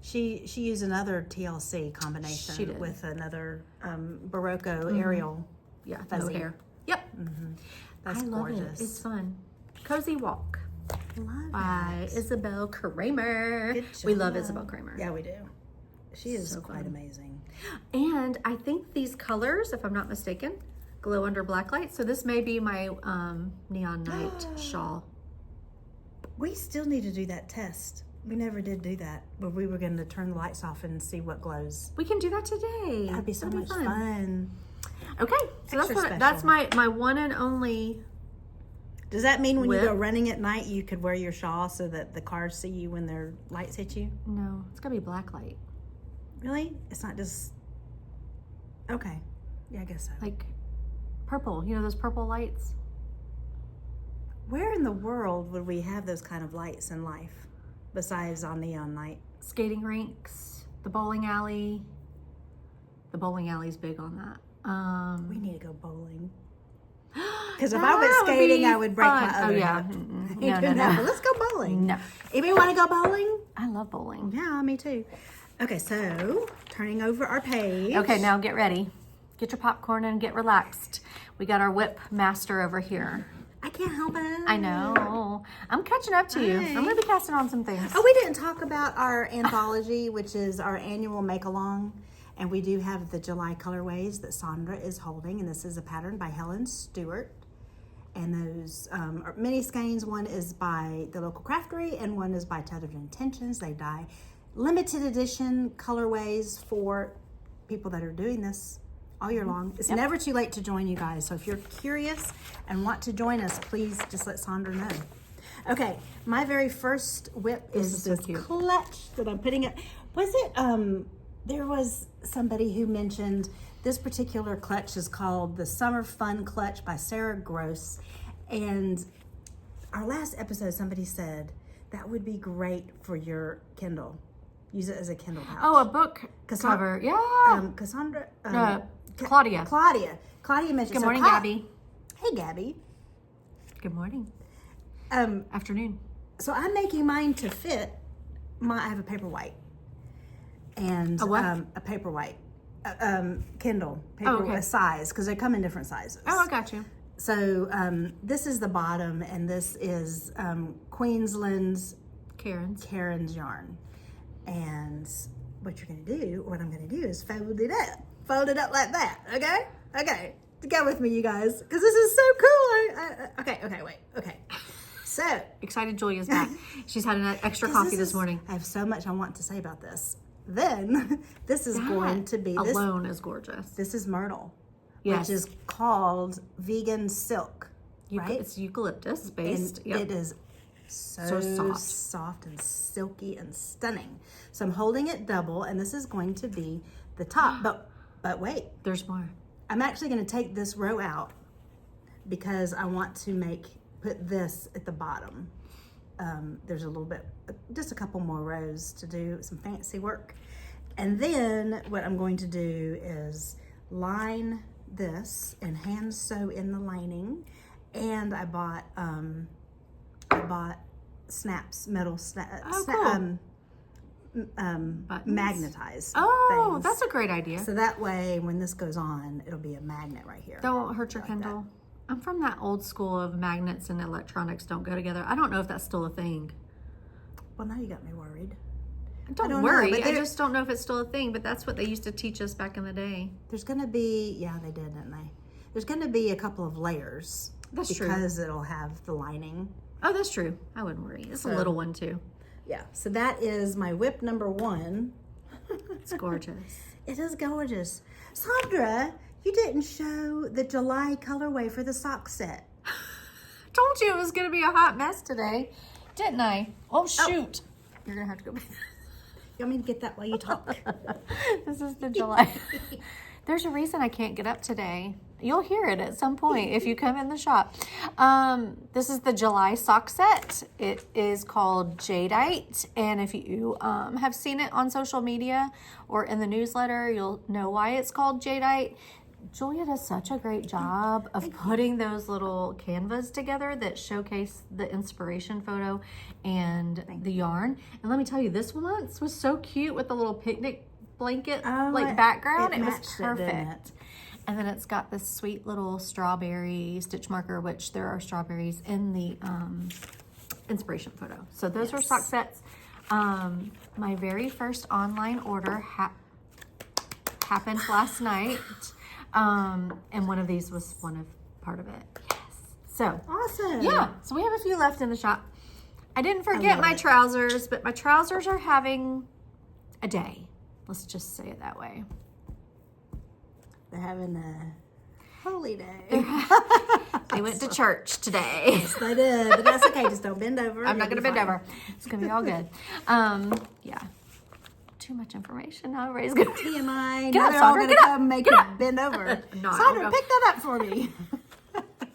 she used another TLC combination She did. with another Barocco Ariel. Yeah, fuzzy. no hair. Yep. That's I love gorgeous. it. It's fun. Cozy Walk Love by it. Isabel Kramer. Good We love job. Isabel Kramer. Yeah, we do. She is So quite fun. amazing. And I think these colors, if I'm not mistaken, glow under black light. So this may be my neon night shawl. We still need to do that test. We never did do that, but we were going to turn the lights off and see what glows. We can do that today. That'd be so much fun. Okay, so that's my one and only. Does that mean when whip? you go running at night, you could wear your shawl so that the cars see you when their lights hit you? No, it's gonna be black light. Really? It's not just... Okay. Yeah, I guess so. Like purple, you know those purple lights? Where in the world would we have those kind of lights in life besides on neon night? Skating rinks, the bowling alley. The bowling alley's big on that. We need to go bowling. Because if I went skating, I would break my other hip. No. Let's go bowling. No. Anybody want to go bowling? I love bowling. Yeah, me too. Okay, so turning over our page. Okay, now get ready. Get your popcorn and get relaxed. We got our whip master over here. I can't help it. I know. I'm catching up to you. Hi. I'm going to be casting on some things. Oh, we didn't talk about our anthology, which is our annual make-along. And we do have the July colorways that Sandra is holding. And this is a pattern by Helen Stewart. And those are mini skeins. One is by the local craftery and one is by Tethered Intentions. They dye limited edition colorways for people that are doing this all year long. It's never too late to join, you guys. So if you're curious and want to join us, please just let Sandra know. Okay, my very first whip is this clutch that I'm putting up. Was it, there was somebody who mentioned this particular clutch is called the Summer Fun Clutch by Sarah Gross. And our last episode, somebody said that would be great for your Kindle. Use it as a Kindle pouch. Oh, a book cover. Yeah. Cassandra. Claudia. Claudia mentioned. Good morning, Gabby. Hey, Gabby. Good morning. Afternoon. So I'm making mine to fit. I have a Paperwhite. And a what? A Paperwhite. Kindle paper size, because they come in different sizes. Oh, I got you. So this is the bottom, and this is Queensland's Karen's yarn. And what I'm gonna do is fold it up like that. Okay, go with me, you guys, because this is so cool. Okay. So excited, Julia's back. She's had an extra coffee this morning. I have so much I want to say about this. Then this is going to be alone is gorgeous. This is myrtle, yes, which is called vegan silk. Right? It's eucalyptus based. And it is so soft and silky and stunning. So I'm holding it double, and this is going to be the top. But wait, there's more. I'm actually going to take this row out because I want to put this at the bottom. There's a little bit, just a couple more rows to do some fancy work. And then what I'm going to do is line this and hand sew in the lining. And I bought snaps, metal snaps, magnetized things. That's a great idea. So that way when this goes on, it'll be a magnet right here. Don't hurt your Kindle. I'm from that old school of magnets and electronics don't go together. I don't know if that's still a thing. Well, now you got me worried. Don't worry. I just don't know if it's still a thing, but that's what they used to teach us back in the day. There's going to be, yeah, they did, didn't they? There's going to be a couple of layers. That's true. Because it'll have the lining. Oh, that's true. I wouldn't worry. It's a little one too. Yeah. So that is my whip number 1. It's gorgeous. It is gorgeous. Sandra, you didn't show the July colorway for the sock set. Told you it was going to be a hot mess today, didn't I? Oh, shoot. You're going to have to go back. You want me to get that while you talk? This is the July. There's a reason I can't get up today. You'll hear it at some point if you come in the shop. This is the July sock set. It is called Jadeite. And if you have seen it on social media or in the newsletter, you'll know why it's called Jadeite. Julia does such a great job of putting those little canvas together that showcase the inspiration photo and the yarn. And let me tell you, this once was so cute with the little picnic blanket background. It was perfect. And then it's got this sweet little strawberry stitch marker, which there are strawberries in the inspiration photo. So those are sock sets. My very first online order happened last night. And one of these was part of it. Yes. So awesome. Yeah. So we have a few left in the shop. I didn't forget my trousers, but my trousers are having a day. Let's just say it that way. They're having a holy day. They went to church today. Yes, they did. But that's okay. Just don't bend over. I'm not going to bend over. It's going to be all good. Yeah. Too much information. Now everybody's going to TMI. Get up, they're all Sandra. going to come make it bend over. No, Sandra, pick that up for me.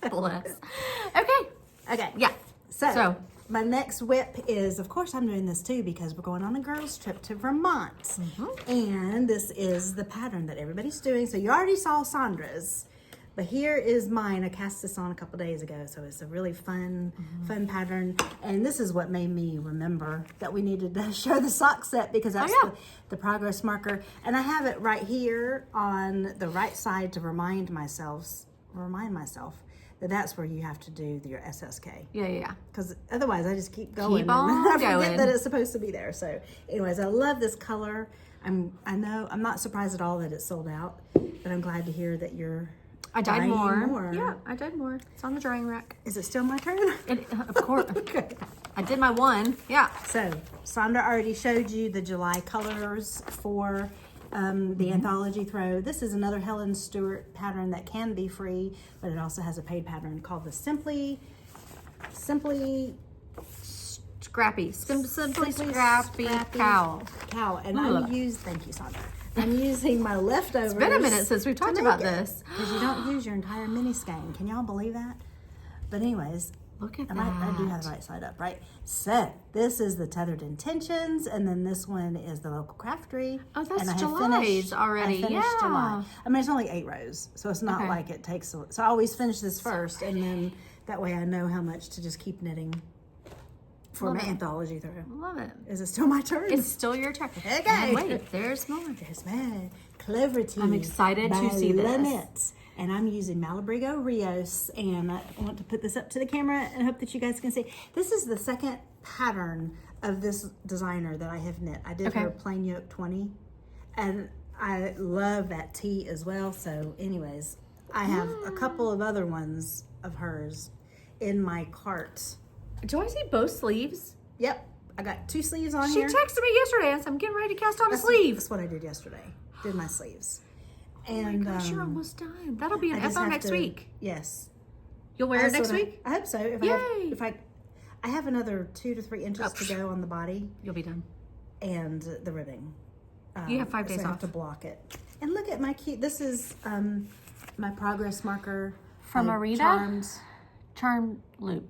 Bless. Okay. Okay. Yeah. So my next whip is, of course, I'm doing this too because we're going on a girls' trip to Vermont. Mm-hmm. And this is the pattern that everybody's doing. So you already saw Sandra's. But here is mine. I cast this on a couple days ago, so it's a really fun pattern. And this is what made me remember that we needed to show the sock set because that's the progress marker. And I have it right here on the right side to remind myself that that's where you have to do your SSK. Yeah. Because otherwise, I just keep going. Keep on and I going. forget that it's supposed to be there. So, anyways, I love this color. I'm not surprised at all that it's sold out, but I'm glad to hear that you're. I dyed more. Yeah, I dyed more. It's on the drying rack. Is it still my turn? Of course. Okay. I did my one. Yeah. So, Sandra already showed you the July colors for the Anthology throw. This is another Helen Stewart pattern that can be free, but it also has a paid pattern called the Simply Scrappy. Simply scrappy cowl. And thank you, Sandra. I'm using my leftovers. It's been a minute since we've talked about this. Because you don't use your entire mini skein. Can y'all believe that? But anyways, look at that. I do have the right side up, right? So this is the Tethered Intentions, and then this one is the Local Craftery. Oh, that's and July's already. I finished July. I mean, it's only 8 rows, so it's not like it takes. So I always finish this first, and then that way I know how much to just keep knitting for my Anthology throw. Love it. Is it still my turn? It's still your turn. Okay. And wait, there's more. There's my Clover Tea. I'm excited to see this. And I'm using Malabrigo Rios, and I want to put this up to the camera and hope that you guys can see. This is the second pattern of this designer that I have knit. I did her plain yoke 20, and I love that tea as well. So anyways, I have a couple of other ones of hers in my cart. Do I see both sleeves? Yep, I got 2 sleeves on She here. texted me yesterday and said, I'm getting ready to cast on a sleeve. That's what I did yesterday. Did my sleeves. And oh my gosh, you're almost done. That'll be an FO next week. Yes. You'll wear it next week? I hope so. If I have another 2 to 3 inches to go on the body. You'll be done. And the ribbing. You have 5 days I off. have to block it. And look at my cute, this is my progress marker. From Arita. Charmed loop.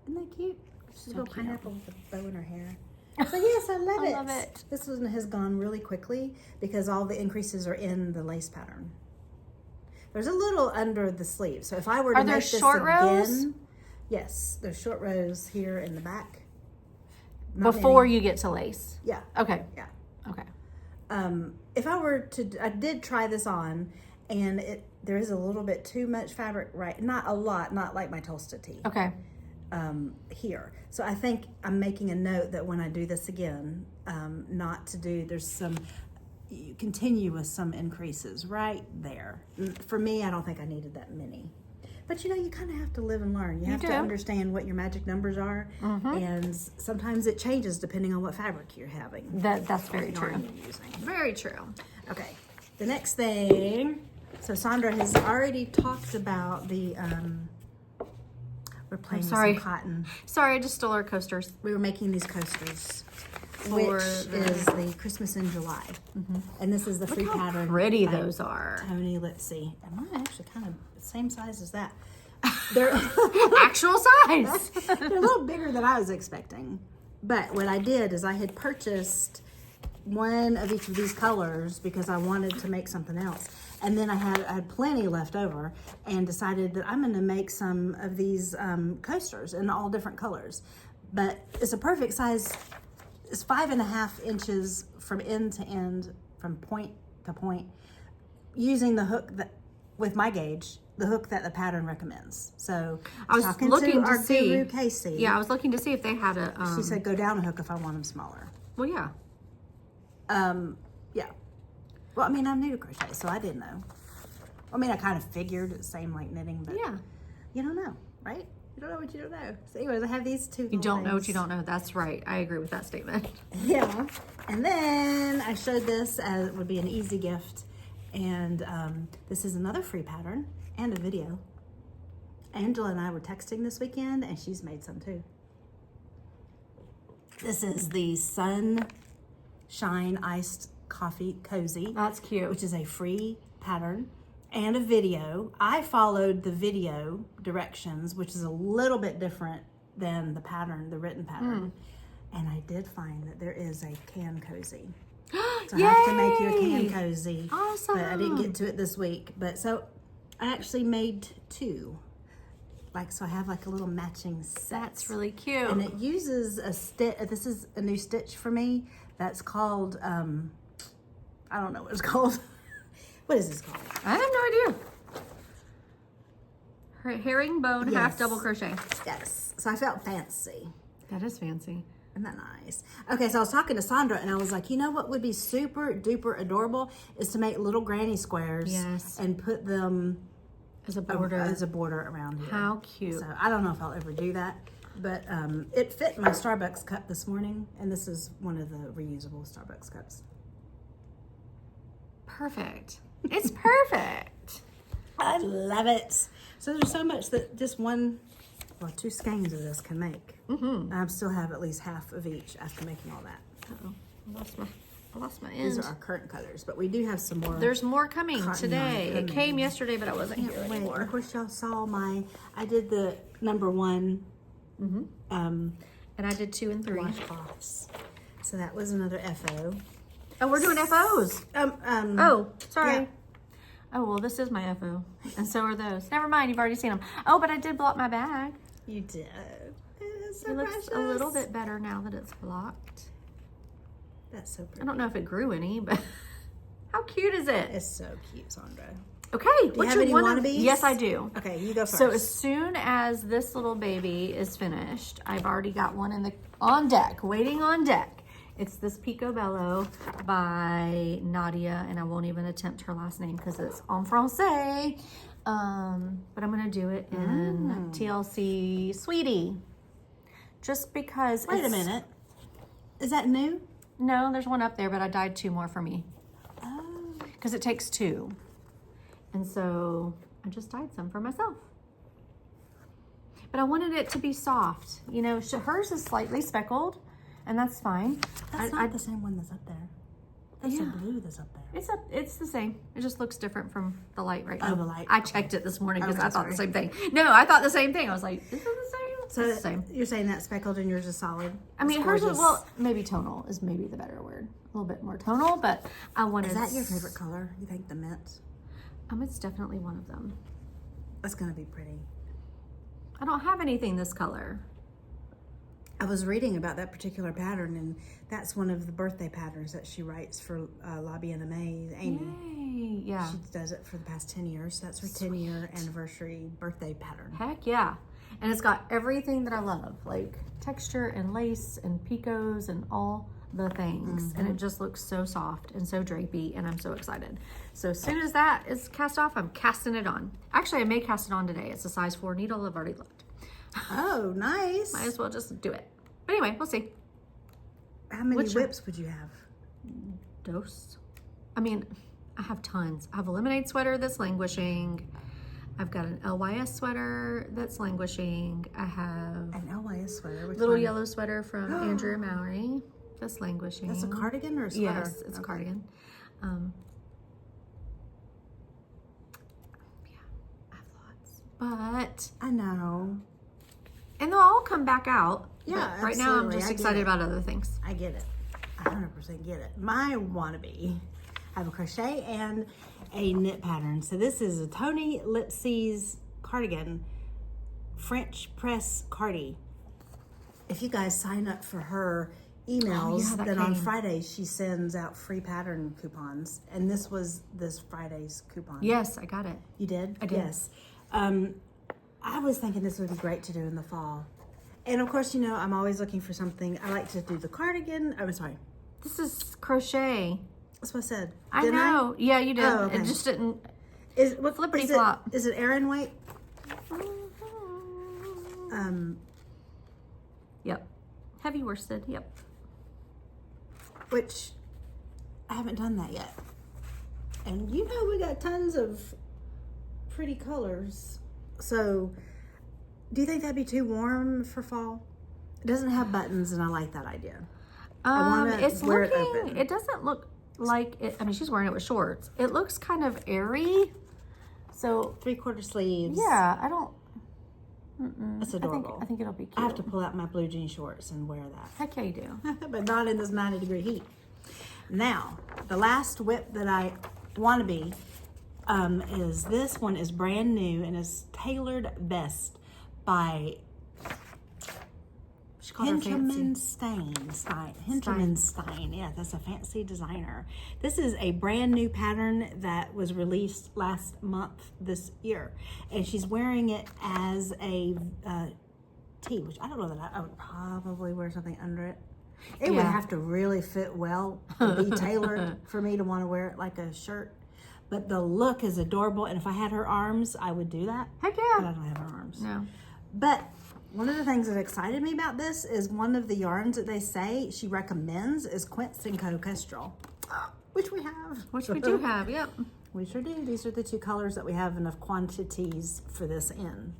Isn't that cute? She's a little cute. pineapple with a bow in her hair. So yes, I love it. I love it. This one has gone really quickly because all the increases are in the lace pattern. There's a little under the sleeve. So if I were to make this short rows? again, yes, there's short rows here in the back. Before you get to lace. Yeah. Okay. Yeah. Okay. If I were to, I did try this on, and there is a little bit too much fabric, right? Not a lot, not like my Tulsa tee. Okay. Here. So I think I'm making a note that when I do this again, not to do, there's some, you continue with some increases right there. For me, I don't think I needed that many. But you know, you kind of have to live and learn. You have to understand what your magic numbers are. And sometimes it changes depending on what fabric you're having. That's very true. You're using. Very true. Okay. The next thing, so Sandra has already talked about the, we're playing with some cotton. Sorry, I just stole our coasters. We were making these coasters, which is the Christmas in July. And this is the free pattern. Pretty those are. Toni Lipsey. And mine actually kind of the same size as that. They're actual size. They're a little bigger than I was expecting. But what I did is I had purchased one of each of these colors because I wanted to make something else. And then I had plenty left over and decided that I'm going to make some of these coasters in all different colors. But it's a perfect size. It's 5.5 inches from end to end, from point to point, using the hook that, with my gauge, the hook that the pattern recommends. So I was looking to see. Guru Casey. Yeah, I was looking to see if they had a. She said go down a hook if I want them smaller. Well, yeah. Yeah. Well, I mean, I'm new to crochet, so I didn't know. I mean, I kind of figured it's same like knitting, but yeah, you don't know, right? You don't know what you don't know. So anyways, I have these two. You don't know what you don't know. That's right. I agree with that statement. Yeah. And then I showed this as it would be an easy gift. And this is another free pattern and a video. Angela and I were texting this weekend, and she's made some too. This is the Sunshine Iced Coffee Cozy. That's cute. Which is a free pattern and a video. I followed the video directions, which is a little bit different than the pattern, the written pattern. And I did find that there is a can cozy. So I have to make you a can cozy. Awesome. But I didn't get to it this week. But so I actually made 2. So I have like a little matching set. That's really cute. And it uses a stitch. This is a new stitch for me. That's called, I don't know what it's called. What is this called? I have no idea. Herringbone half double crochet. Yes. So I felt fancy. That is fancy. Isn't that nice? Okay, so I was talking to Sandra, and I was like, you know what would be super duper adorable is to make little granny squares and put them as a border around here. How cute. So I don't know if I'll ever do that, but it fit my Starbucks cup this morning, and this is one of the reusable Starbucks cups. perfect. It's perfect. I love it. So there's so much that just two skeins of this can make. Mm-hmm. I still have at least half of each after making all that. Uh-oh. I lost my end. These are our current colors, but we do have some more. There's more coming today. It came yesterday, but I wasn't here anymore. Of course, y'all saw I did the number 1. Mm-hmm. And I did 2 and 3. Washcloths. So that was another FO. Oh, we're doing FOs. Oh, sorry. Yeah. Oh, well, this is my FO. And so are those. Never mind, you've already seen them. Oh, but I did block my bag. You did. It looks a little bit better now that it's blocked. That's so pretty. I don't know if it grew any, but how cute is it? It's so cute, Sandra. Okay, do you have any wannabes? Yes, I do. Okay, you go first. So as soon as this little baby is finished, I've already got one on deck, waiting on deck. It's this Picobello by Nadia, and I won't even attempt her last name because it's en français. But I'm gonna do it in TLC Sweetie, just because. Wait a minute, is that new? No, there's one up there, but I dyed 2 more for me. Oh. Because it takes 2. And so I just dyed some for myself. But I wanted it to be soft. You know, hers is slightly speckled, and that's fine. That's not the same one that's up there. That's the blue that's up there. It's the same. It just looks different from the light right now. Oh, the light. I checked it this morning because I thought the same thing. No, I thought the same thing. I was like, is it the same? So it's the same. You're saying that speckled and yours is solid? I mean, hers is, well, maybe tonal is maybe the better word. A little bit more tonal, but I wanted... Is that your favorite color? You think the mint? It's definitely one of them. That's going to be pretty. I don't have anything this color. I was reading about that particular pattern, and that's one of the birthday patterns that she writes for La Bien Aimée, Amy. Yay, yeah. She does it for the past 10 years. That's her 10-year anniversary birthday pattern. Heck yeah. And it's got everything that I love, like texture and lace and picots and all the things. And it just looks so soft and so drapey, and I'm so excited. So as soon as that is cast off, I'm casting it on. Actually, I may cast it on today. It's a size 4 needle. I've already looked. Oh, nice. Might as well just do it. But anyway, we'll see. How many whips would you have? Dose. I mean, I have tons. I have a lemonade sweater that's languishing. I've got an LYS sweater that's languishing. I have an LYS sweater. Which little one? Yellow sweater from Andrea Mallory that's languishing. That's a cardigan or a sweater? Yes, it's a cardigan. Yeah, I have lots, but I know. And they'll all come back out. Yeah, right now I'm just excited about other things. I get it. 100% get it. My wannabe. I have a crochet and a knit pattern. So this is a Toni Lipsey's cardigan, French press cardi. If you guys sign up for her emails, then on Fridays she sends out free pattern coupons. And this was this Friday's coupon. Yes, I got it. You did? I did. Yes. I was thinking this would be great to do in the fall. And of course, you know, I'm always looking for something. I like to do the cardigan. I'm sorry. This is crochet. That's what I said. I know. Yeah, you did. Oh, okay. It just didn't. What flippity flop? Is it Aran weight? Yep. Heavy worsted. Yep. Which I haven't done that yet. And you know we got tons of pretty colors. So, do you think that'd be too warm for fall? It doesn't have buttons, and I like that idea. It's looking. It doesn't look like it. I mean, she's wearing it with shorts. It looks kind of airy. So 3/4 sleeves. Yeah, I don't. That's adorable. I think it'll be cute. I have to pull out my blue jean shorts and wear that. Heck yeah, you do. But not in this 90-degree heat. Now, the last whip that I want to be is this one is brand new and is tailored vest by Hinterman Stein. Yeah, that's a fancy designer. This is a brand new pattern that was released last month this year. And she's wearing it as a tee, which I don't know that I would probably wear something under it. It would have to really fit well to be tailored for me to want to wear it like a shirt. But the look is adorable. And if I had her arms, I would do that. Heck yeah. But I don't have her arms. No. But one of the things that excited me about this is one of the yarns that they say she recommends is Quince & Co. Kestrel. which we have. Which we do have, yep. We sure do. These are the 2 colors that we have enough quantities for this in.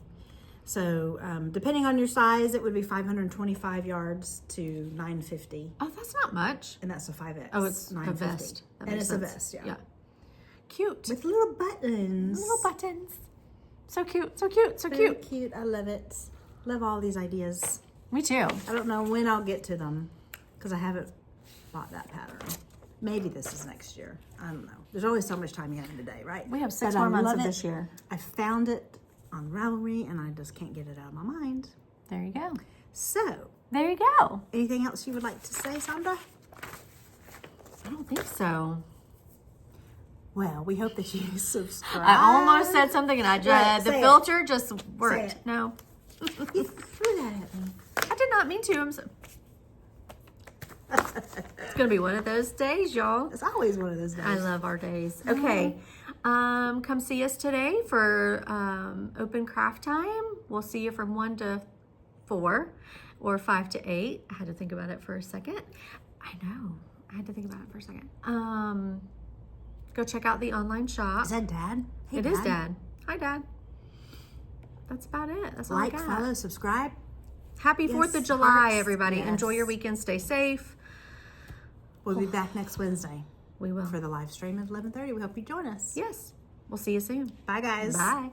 So depending on your size, it would be 525 yards to 950. Oh, that's not much. And that's a 5X. Oh, it's a 950. vest. That And makes it's sense. a vest, yeah. Yeah. Cute. With little buttons. Little buttons. So cute, so cute, so Very cute. cute. I love it. Love all these ideas. Me too. I don't know when I'll get to them because I haven't bought that pattern. Maybe this is next year. I don't know. There's always so much time you have in the day, right? We have 6 But more I months love of it. this year. I found it on Ravelry and I just can't get it out of my mind. There you go. So, There you go. anything else you would like to say, Sandra? I don't think so. Well, we hope that you subscribe. I almost said something and I Right, just, the say it. filter just worked. Say it. No. You threw that at me. I did not mean to. I'm so... It's going to be one of those days, y'all. It's always one of those days. I love our days. Okay. Come see us today for open craft time. We'll see you from 1 to 4 or 5 to 8. I had to think about it for a second. I know. I had to think about it for a second. Go check out the online shop. Is that Dad? Hey, It is Dad. Hi, Dad. That's about it. That's all Like, I got. follow, subscribe. Happy 4th of Yes, July, hearts. everybody. Yes. Enjoy your weekend. Stay safe. We'll be back next Wednesday We will. for the live stream at 11:30. We hope you join us. Yes. We'll see you soon. Bye, guys. Bye.